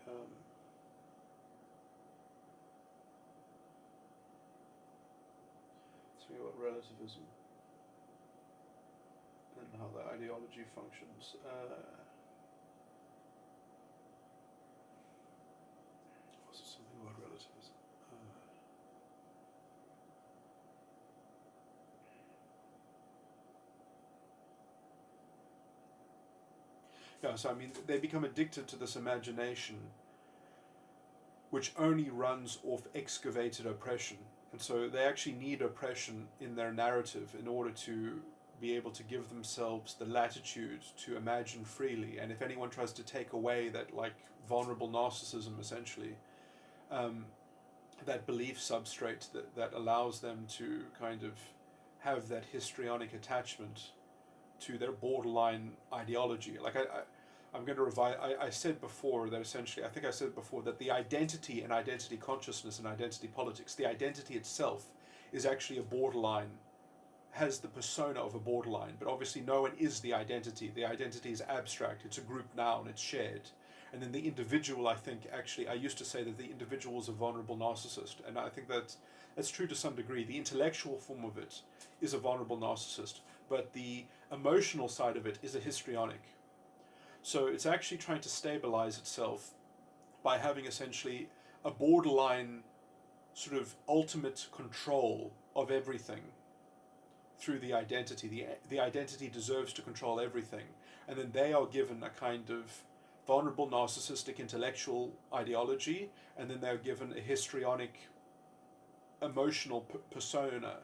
Speaking about relativism and how the ideology functions. Was it something about relativism? Yeah, so I mean, they become addicted to this imagination which only runs off excavated oppression. And so they actually need oppression in their narrative in order to be able to give themselves the latitude to imagine freely. And if anyone tries to take away that, like, vulnerable narcissism, essentially, that belief substrate that allows them to kind of have that histrionic attachment to their borderline ideology. Like, I'm going to revise, I said before that essentially, I think I said before that the identity and identity consciousness and identity politics, the identity itself is actually a borderline, has the persona of a borderline, but obviously no one is the identity. The identity is abstract, it's a group noun, it's shared. And then the individual, I think, actually, I used to say that the individual is a vulnerable narcissist, and I think that's true to some degree. The intellectual form of it is a vulnerable narcissist, but the emotional side of it is a histrionic. So it's actually trying to stabilize itself by having essentially a borderline sort of ultimate control of everything through the identity. The identity deserves to control everything. And then they are given a kind of vulnerable narcissistic intellectual ideology, and then they're given a histrionic emotional persona.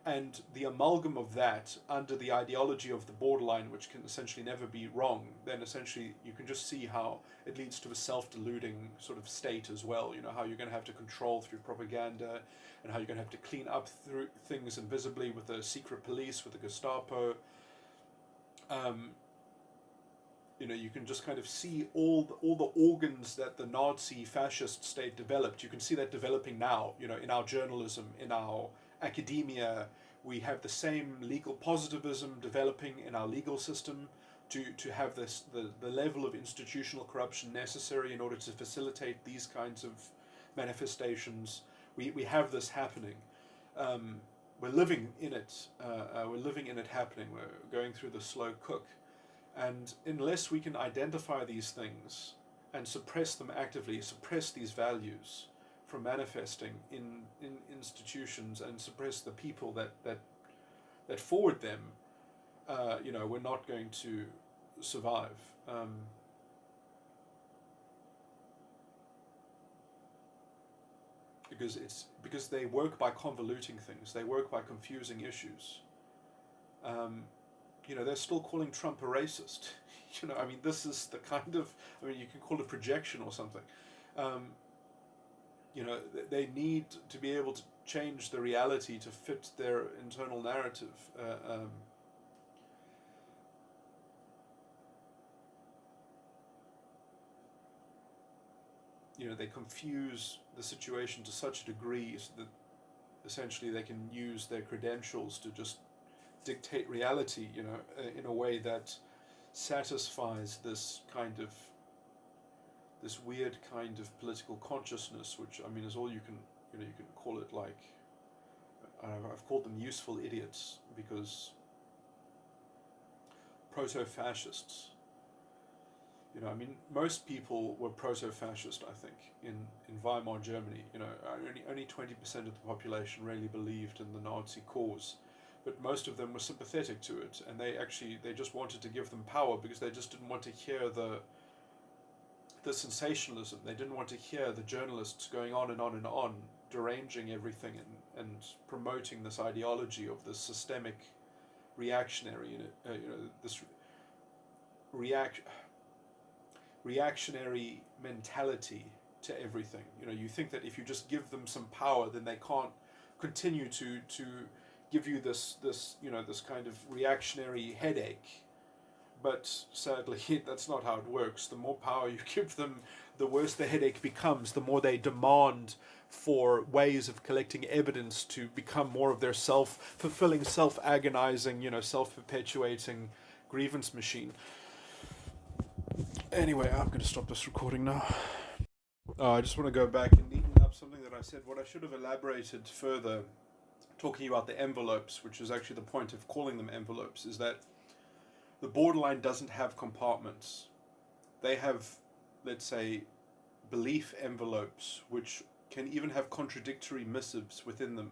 And the amalgam of that under the ideology of the borderline, which can essentially never be wrong, then essentially you can just see how it leads to a self-deluding sort of state as well. You know, how you're going to have to control through propaganda, and how you're going to have to clean up through things invisibly with the secret police, with the Gestapo. You know, you can just kind of see all the organs that the Nazi fascist state developed. You can see that developing now, you know, in our journalism, in our academia. We have the same legal positivism developing in our legal system to have this the level of institutional corruption necessary in order to facilitate these kinds of manifestations. We have this happening. We're living in it. We're living in it happening. We're going through the slow cook. And unless we can identify these things and suppress them actively, suppress these values from manifesting in institutions, and suppress the people that forward them, you know, we're not going to survive. Because they work by convoluting things. They work by confusing issues. You know, they're still calling Trump a racist. You know, I mean, this is the kind of, I mean, you can call it projection or something. You know, they need to be able to change the reality to fit their internal narrative. they confuse the situation to such a degree so that essentially they can use their credentials to just dictate reality, in a way that satisfies this weird kind of political consciousness, which I mean is all you can call it. Like, I've called them useful idiots, because proto-fascists. I mean, most people were proto-fascist, I think, in Weimar Germany. Only 20% of the population really believed in the Nazi cause, but most of them were sympathetic to it, and they just wanted to give them power because they just didn't want to hear the sensationalism. They didn't want to hear the journalists going on and on and on, deranging everything and promoting this ideology of this systemic reactionary, this reactionary mentality to everything. You think that if you just give them some power, then they can't continue to give you this kind of reactionary headache. But sadly, that's not how it works. The more power you give them, the worse the headache becomes, the more they demand for ways of collecting evidence to become more of their self-fulfilling, self-agonizing, self-perpetuating grievance machine. Anyway, I'm going to stop this recording now. I just want to go back and neaten up something that I said. What I should have elaborated further, talking about the envelopes, which is actually the point of calling them envelopes, is that the borderline doesn't have compartments. They have, let's say, belief envelopes, which can even have contradictory missives within them.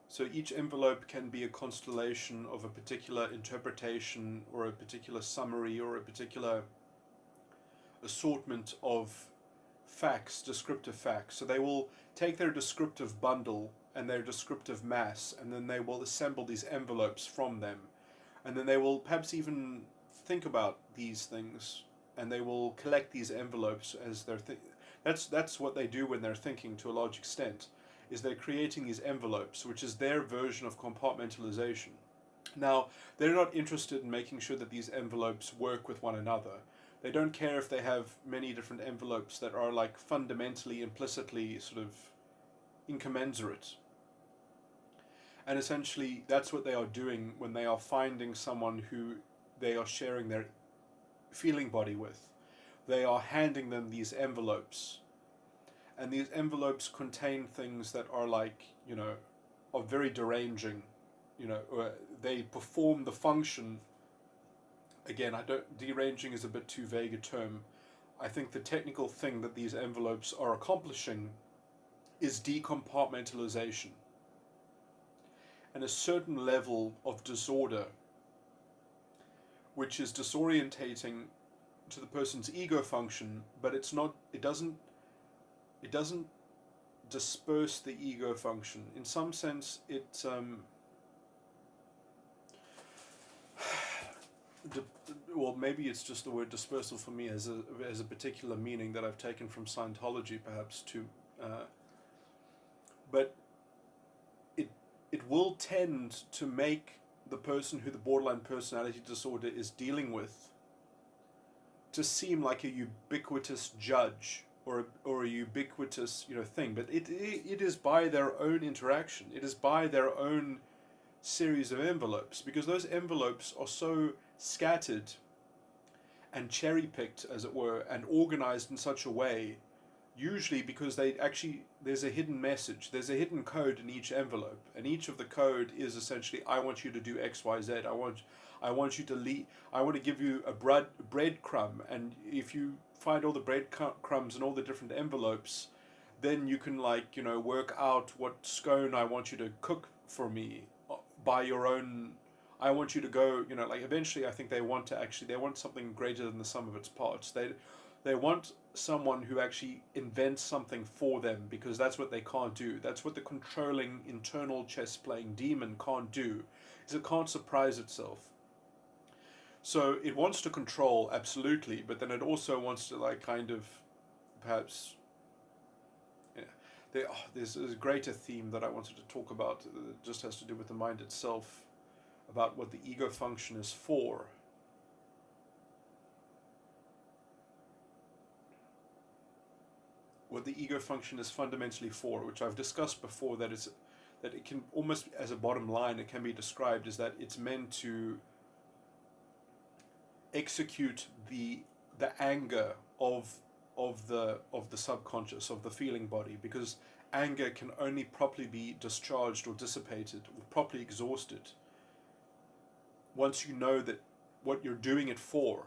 So each envelope can be a constellation of a particular interpretation, or a particular summary, or a particular assortment of facts, descriptive facts. So they will take their descriptive bundle and their descriptive mass, and then they will assemble these envelopes from them. And then they will perhaps even think about these things, and they will collect these envelopes as they're that's what they do when they're thinking, to a large extent, is they're creating these envelopes, which is their version of compartmentalization. Now, they're not interested in making sure that these envelopes work with one another. They don't care if they have many different envelopes that are like fundamentally, implicitly sort of incommensurate. And essentially, that's what they are doing when they are finding someone who they are sharing their feeling body with. They are handing them these envelopes. And these envelopes contain things that are like, are very deranging. They perform the function. Again, deranging is a bit too vague a term. I think the technical thing that these envelopes are accomplishing is decompartmentalization. And a certain level of disorder, which is disorientating to the person's ego function, but it doesn't disperse the ego function. In some sense, well, maybe it's just the word dispersal for me as a particular meaning that I've taken from Scientology, perhaps, too. But it will tend to make the person who the borderline personality disorder is dealing with to seem like a ubiquitous judge or a ubiquitous thing. But it is by their own interaction. It is by their own series of envelopes, because those envelopes are so scattered and cherry-picked, as it were, and organized in such a way, usually because there's a hidden message, there's a hidden code in each envelope, and each of the code is essentially, I want you to do X, Y, Z. I want you to lead. I want to give you a breadcrumb, and if you find all the breadcrumbs in all the different envelopes, then you can work out what scone I want you to cook for me by your own. I want you to go, eventually I think they want something greater than the sum of its parts. They want someone who actually invents something for them, because that's what they can't do. That's what the controlling internal chess-playing demon can't do, is it can't surprise itself. So it wants to control, absolutely, but then it also wants to perhaps, there's a greater theme that I wanted to talk about that just has to do with the mind itself, about what the ego function is for. what the ego function is fundamentally for, which I've discussed before, that it can almost, as a bottom line, it can be described as that it's meant to execute the anger of the subconscious, of the feeling body, because anger can only properly be discharged or dissipated or properly exhausted once you know that what you're doing it for.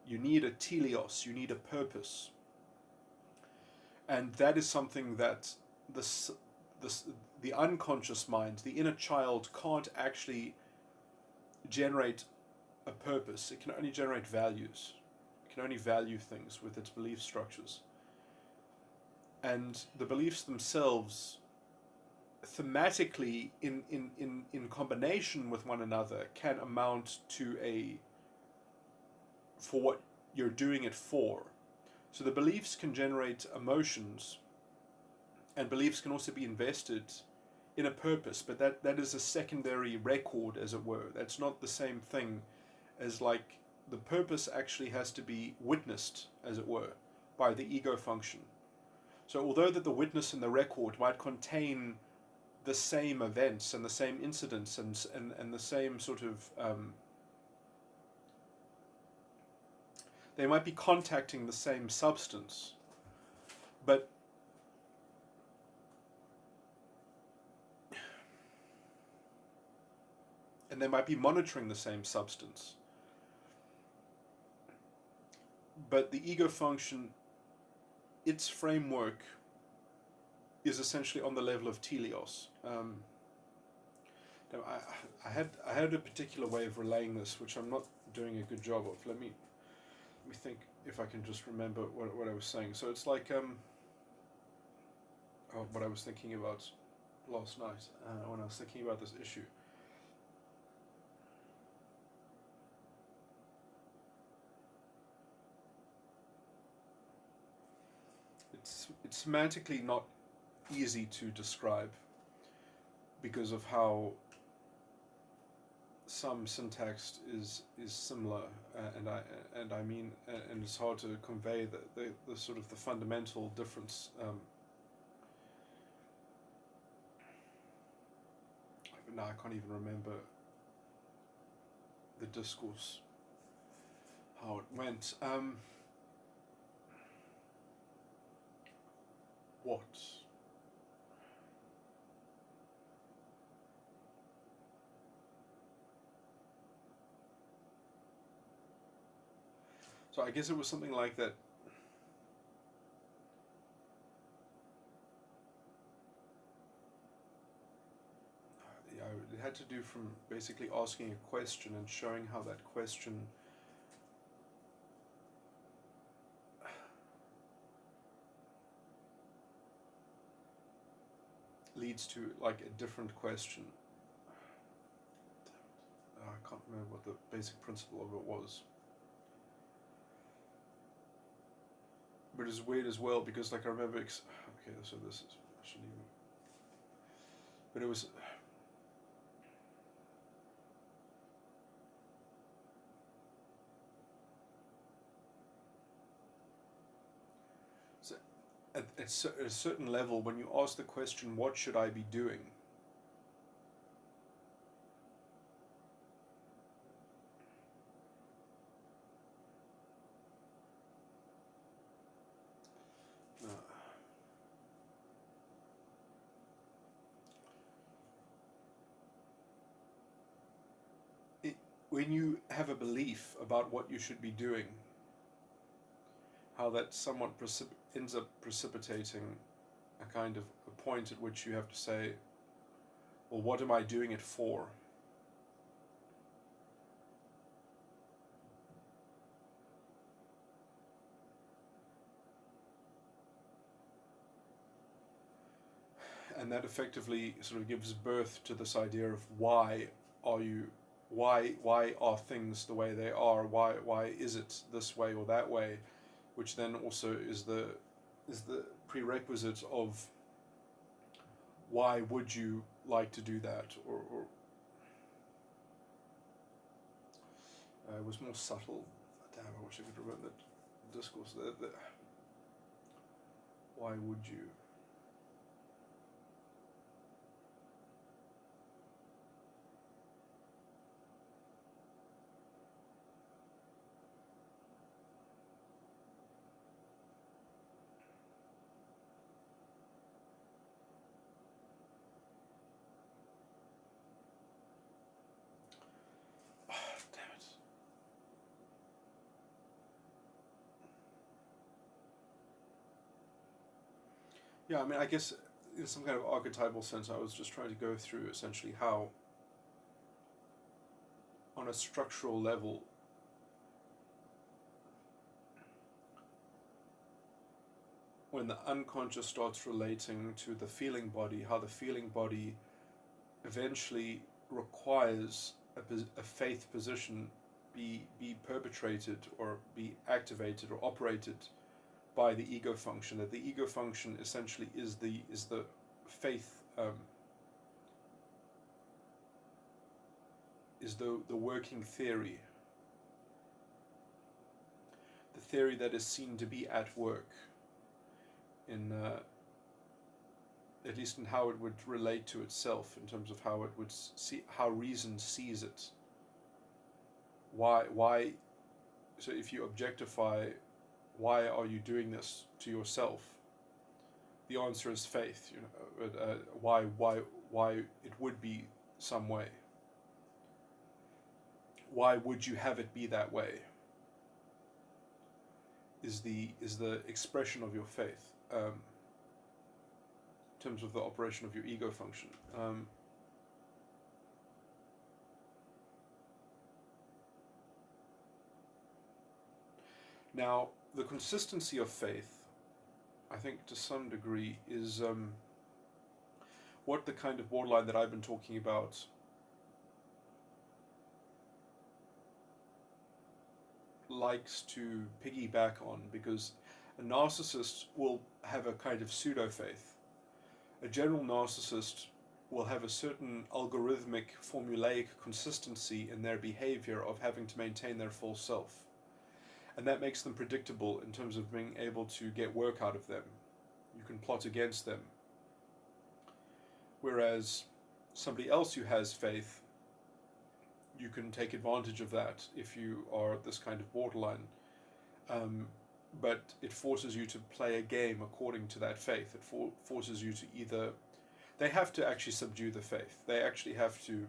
You need a teleos, you need a purpose. And that is something that the unconscious mind, the inner child, can't actually generate a purpose. It can only generate values. It can only value things with its belief structures. And the beliefs themselves, thematically, in combination with one another, can amount to for what you're doing it for. So the beliefs can generate emotions, and beliefs can also be invested in a purpose, but that is a secondary record, as it were. That's not the same thing as, like, the purpose actually has to be witnessed, as it were, by the ego function. So although that the witness and the record might contain the same events and the same incidents and the same sort of they might be contacting the same substance, but and they might be monitoring the same substance, but the ego function, its framework, is essentially on the level of teleos. I had a particular way of relaying this, which I'm not doing a good job of. Let me think if I can just remember what I was saying. So it's like what I was thinking about last night when I was thinking about this issue. It's semantically not easy to describe because of how some syntax is similar, and I mean, and it's hard to convey the sort of the fundamental difference. Now I can't even remember the discourse, how it went. What? So I guess it was something like that. Yeah, it had to do from basically asking a question and showing how that question leads to, like, a different question. I can't remember what the basic principle of it was. But it's weird as well because, like, I remember. Okay, so this is. I shouldn't even. But it was. So at a certain level, when you ask the question, what should I be doing? When you have a belief about what you should be doing, how that somewhat ends up precipitating a kind of a point at which you have to say, well, what am I doing it for? And that effectively sort of gives birth to this idea of why are things the way they are? Why is it this way or that way? Which then also is the prerequisite of why would you like to do that, or it was more subtle. Damn, I wish I could remember that discourse. Why would you? Damn it. Yeah, I mean, I guess in some kind of archetypal sense, I was just trying to go through essentially how, on a structural level, when the unconscious starts relating to the feeling body, how the feeling body eventually requires a faith position be perpetrated or be activated or operated by the ego function. That the ego function essentially is the faith, is the working theory, the theory that is seen to be at work in at least in how it would relate to itself, in terms of how it would see, how reason sees it. Why? So if you objectify, why are you doing this to yourself? The answer is faith. Why it would be some way. Why would you have it be that way? Is the expression of your faith. In terms of the operation of your ego function. Now, the consistency of faith, I think to some degree, is what the kind of borderline that I've been talking about likes to piggyback on, because a narcissist will have a kind of pseudo-faith. A general narcissist will have a certain algorithmic, formulaic consistency in their behavior of having to maintain their full self. And that makes them predictable in terms of being able to get work out of them. You can plot against them. Whereas somebody else who has faith, you can take advantage of that if you are this kind of borderline. But it forces you to play a game according to that faith. It forces you to either... They have to actually subdue the faith. They actually have to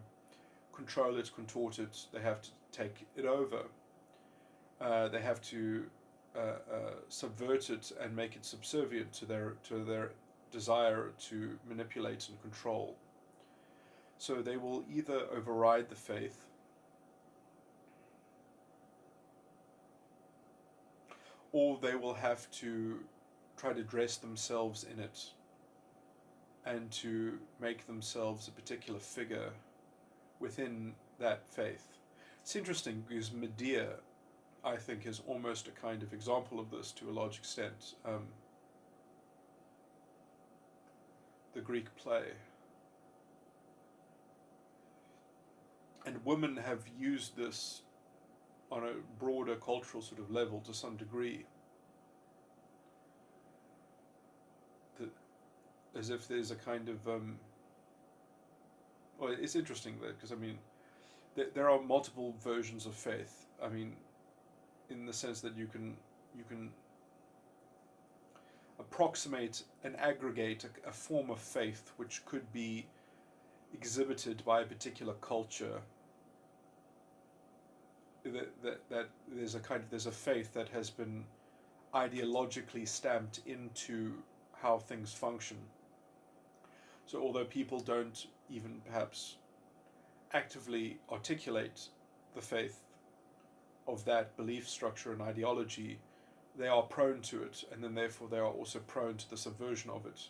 control it, contort it. They have to take it over. They have to subvert it and make it subservient to their desire to manipulate and control. So they will either override the faith, or they will have to try to dress themselves in it and to make themselves a particular figure within that faith. It's interesting because Medea, I think, is almost a kind of example of this to a large extent. The Greek play. And women have used this on a broader cultural sort of level to some degree. As if there's a kind of... well, it's interesting though, because I mean, there are multiple versions of faith. I mean, in the sense that you can approximate and aggregate a form of faith which could be exhibited by a particular culture. That there's a faith that has been ideologically stamped into how things function. So although people don't even perhaps actively articulate the faith of that belief structure and ideology, they are prone to it, and then therefore they are also prone to the subversion of it,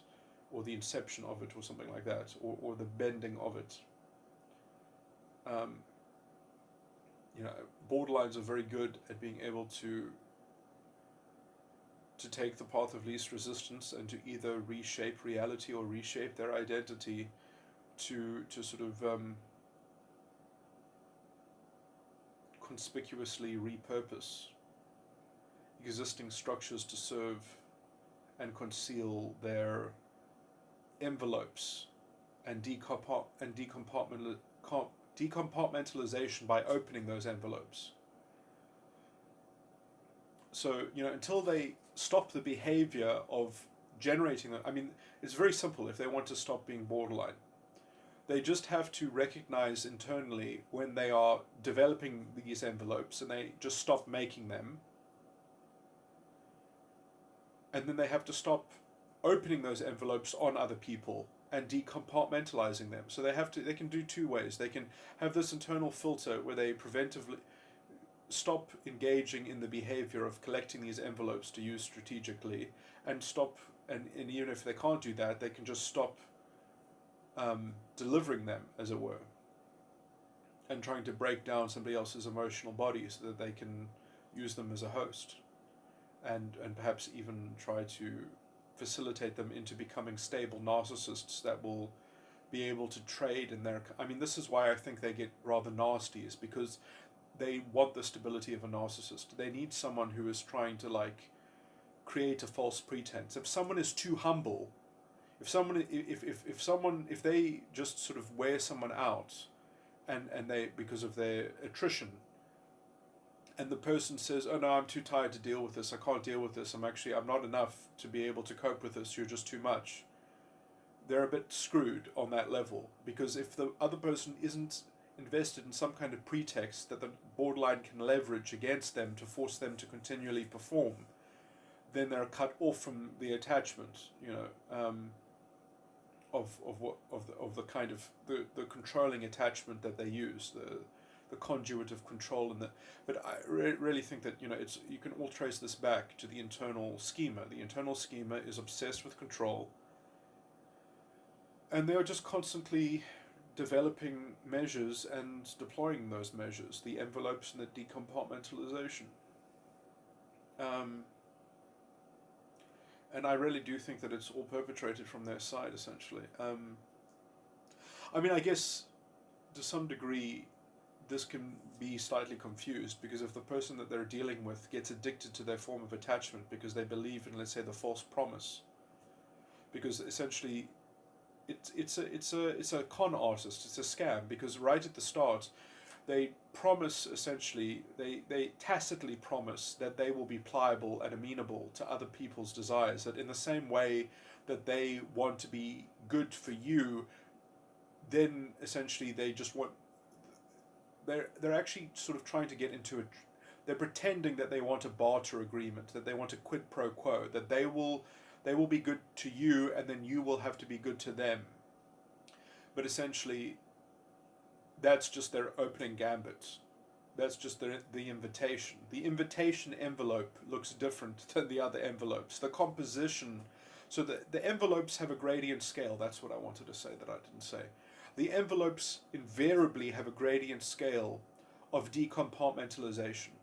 or the inception of it, or something like that, or the bending of it. Borderlines are very good at being able to take the path of least resistance and to either reshape reality or reshape their identity to sort of conspicuously repurpose existing structures to serve and conceal their envelopes and decompartmentalization by opening those envelopes. So, until they stop the behavior of generating them, I mean, it's very simple if they want to stop being borderline. They just have to recognize internally when they are developing these envelopes and they just stop making them. And then they have to stop opening those envelopes on other people and decompartmentalizing them. So they can do two ways. They can have this internal filter where they preventively stop engaging in the behavior of collecting these envelopes to use strategically, and even if they can't do that, they can just stop delivering them, as it were, and trying to break down somebody else's emotional body so that they can use them as a host, and perhaps even try to facilitate them into becoming stable narcissists that will be able to trade in their... I mean, this is why I think they get rather nasty, is because they want the stability of a narcissist. They need someone who is trying to create a false pretense. If someone is too humble, if they just sort of wear someone out, and they, because of their attrition, and the person says, "Oh no, I'm too tired to deal with this. I can't deal with this. I'm not enough to be able to cope with this. You're just too much." They're a bit screwed on that level, because if the other person isn't invested in some kind of pretext that the borderline can leverage against them to force them to continually perform, then they're cut off from the attachment, of the kind of the controlling attachment that they use, the conduit of control. But I really think that you can all trace this back to the internal schema. The internal schema is obsessed with control, and they are just constantly developing measures and deploying those measures, the envelopes and the decompartmentalization. And I really do think that it's all perpetrated from their side, essentially. I mean, I guess to some degree this can be slightly confused, because if the person that they're dealing with gets addicted to their form of attachment because they believe in, let's say, the false promise, because essentially it's a con artist, it's a scam, because right at the start they promise, essentially, they tacitly promise that they will be pliable and amenable to other people's desires, that in the same way that they want to be good for you, then essentially they just want, they're actually sort of trying to get into it. They're pretending that they want a barter agreement, that they want a quid pro quo, that they will be good to you and then you will have to be good to them. But essentially, that's just their opening gambit. That's just the invitation. The invitation envelope looks different than the other envelopes. The composition, so the envelopes have a gradient scale. That's what I wanted to say that I didn't say. The envelopes invariably have a gradient scale of decompartmentalization.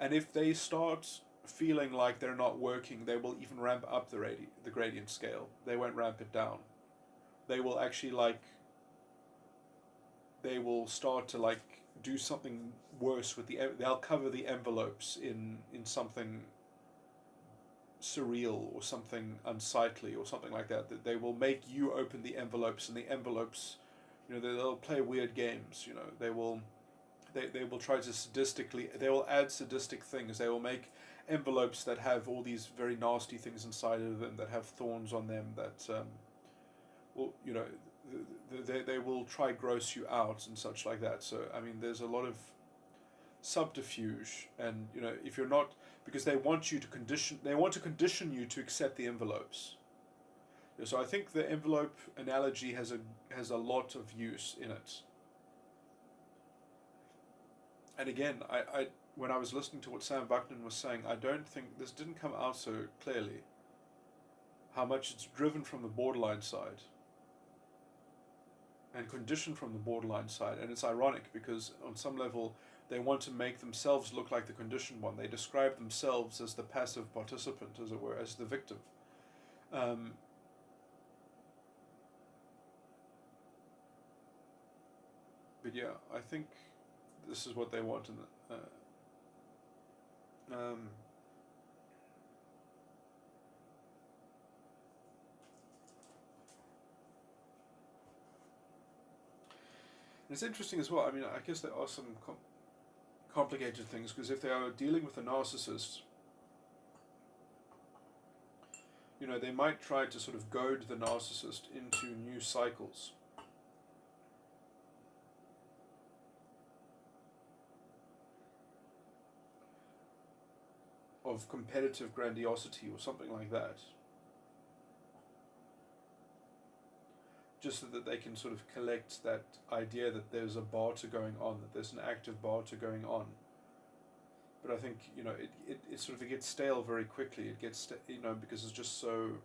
And if they start feeling like they're not working, they will even ramp up the gradient scale. They won't ramp it down. They will actually they will start to do something worse with they'll cover the envelopes in something surreal or something unsightly or something like that. That they will make you open the envelopes, and the envelopes, they'll play weird games. They will try to they will add sadistic things. They will make envelopes that have all these very nasty things inside of them, that have thorns on them, that they will try gross you out and such like that. So I mean, there's a lot of subterfuge, and if you're not, because they want to condition you to accept the envelopes. So I think the envelope analogy has a lot of use in it. And again, I when I was listening to what Sam Vaknin was saying, I don't think this didn't come out so clearly, how much it's driven from the borderline side and conditioned from the borderline side. And it's ironic, because on some level they want to make themselves look like the conditioned one. They describe themselves as the passive participant, as it were, as the victim. But yeah, I think this is what they want in it's interesting as well. I mean, I guess there are some complicated things, because if they are dealing with a narcissist, you know, they might try to sort of goad the narcissist into new cycles. Of competitive grandiosity or something like that. Just so that they can sort of collect that idea that there's a barter going on, that there's an active barter going on. But I think, you know, it sort of gets stale very quickly. It gets, you know, because it's just so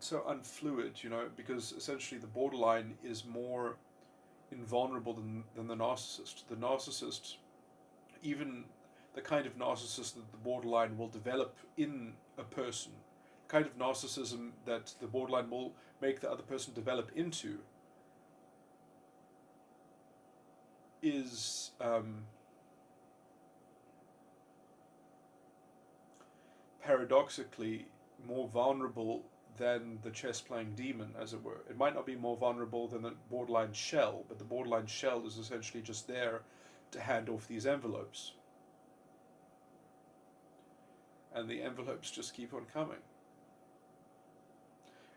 unfluid, you know, because essentially the borderline is more invulnerable than the narcissist. The narcissist, even the kind of narcissist that the borderline will develop in a person, the kind of narcissism that the borderline will make the other person develop into, is paradoxically more vulnerable than the chess-playing demon, as it were. It might not be more vulnerable than the borderline shell, but the borderline shell is essentially just there to hand off these envelopes. And the envelopes just keep on coming.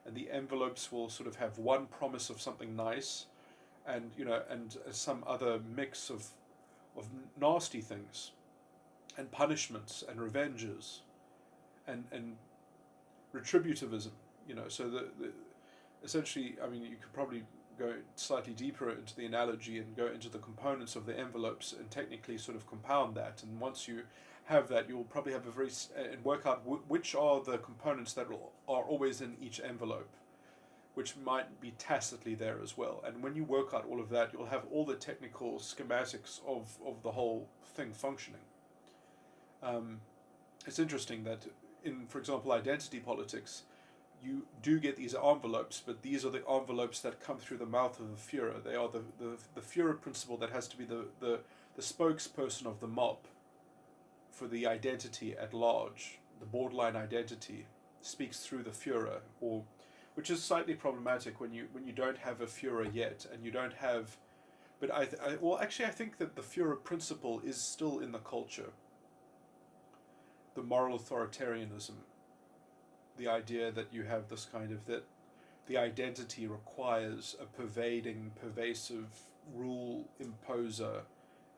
And the envelopes will sort of have one promise of something nice, and, you know, and some other mix of nasty things, and punishments, and revenges, and retributivism, you know. So the essentially, I mean, you could probably go slightly deeper into the analogy and go into the components of the envelopes and technically sort of compound that. And once you have that, you'll probably have a very and work out which are the components that are always in each envelope, which might be tacitly there as well. And when you work out all of that, you'll have all the technical schematics of the whole thing functioning. It's interesting that in, for example, identity politics, you do get these envelopes, but these are the envelopes that come through the mouth of the Führer. They are the Führer principle that has to be the spokesperson of the mob for the identity at large. The borderline identity speaks through the Führer, which is slightly problematic when you don't have a Führer yet, and you don't have. But I think that the Führer principle is still in the culture. The moral authoritarianism, the idea that you have this kind of, that the identity requires a pervasive rule imposer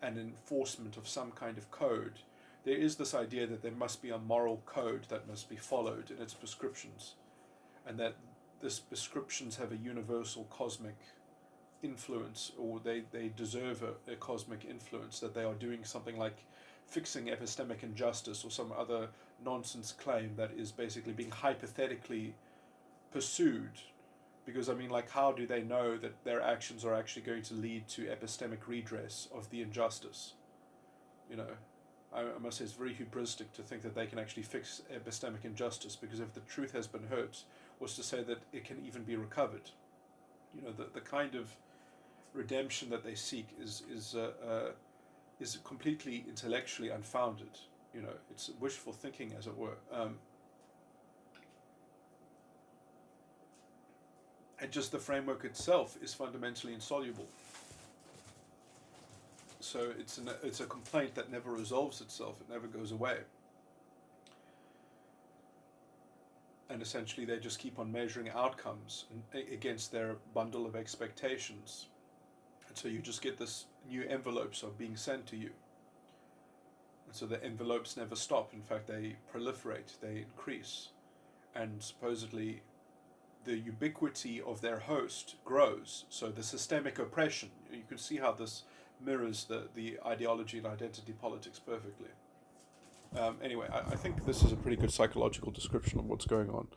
and enforcement of some kind of code. There is this idea that there must be a moral code that must be followed in its prescriptions, and that these prescriptions have a universal cosmic influence, or they deserve a cosmic influence, that they are doing something like fixing epistemic injustice or some other nonsense claim that is basically being hypothetically pursued. Because, I mean, like, how do they know that their actions are actually going to lead to epistemic redress of the injustice? You know, I must say it's very hubristic to think that they can actually fix epistemic injustice, because if the truth has been hurt, was to say that it can even be recovered. You know, the kind of redemption that they seek is completely intellectually unfounded. You know, it's wishful thinking, as it were. And just the framework itself is fundamentally insoluble. So it's a complaint that never resolves itself. It never goes away. And essentially they just keep on measuring outcomes against their bundle of expectations. And so you just get this new envelopes are being sent to you. And so the envelopes never stop. In fact, they proliferate, they increase. And supposedly the ubiquity of their host grows. So the systemic oppression, you can see how this mirrors the ideology and identity politics perfectly. Anyway, I think this is a pretty good psychological description of what's going on.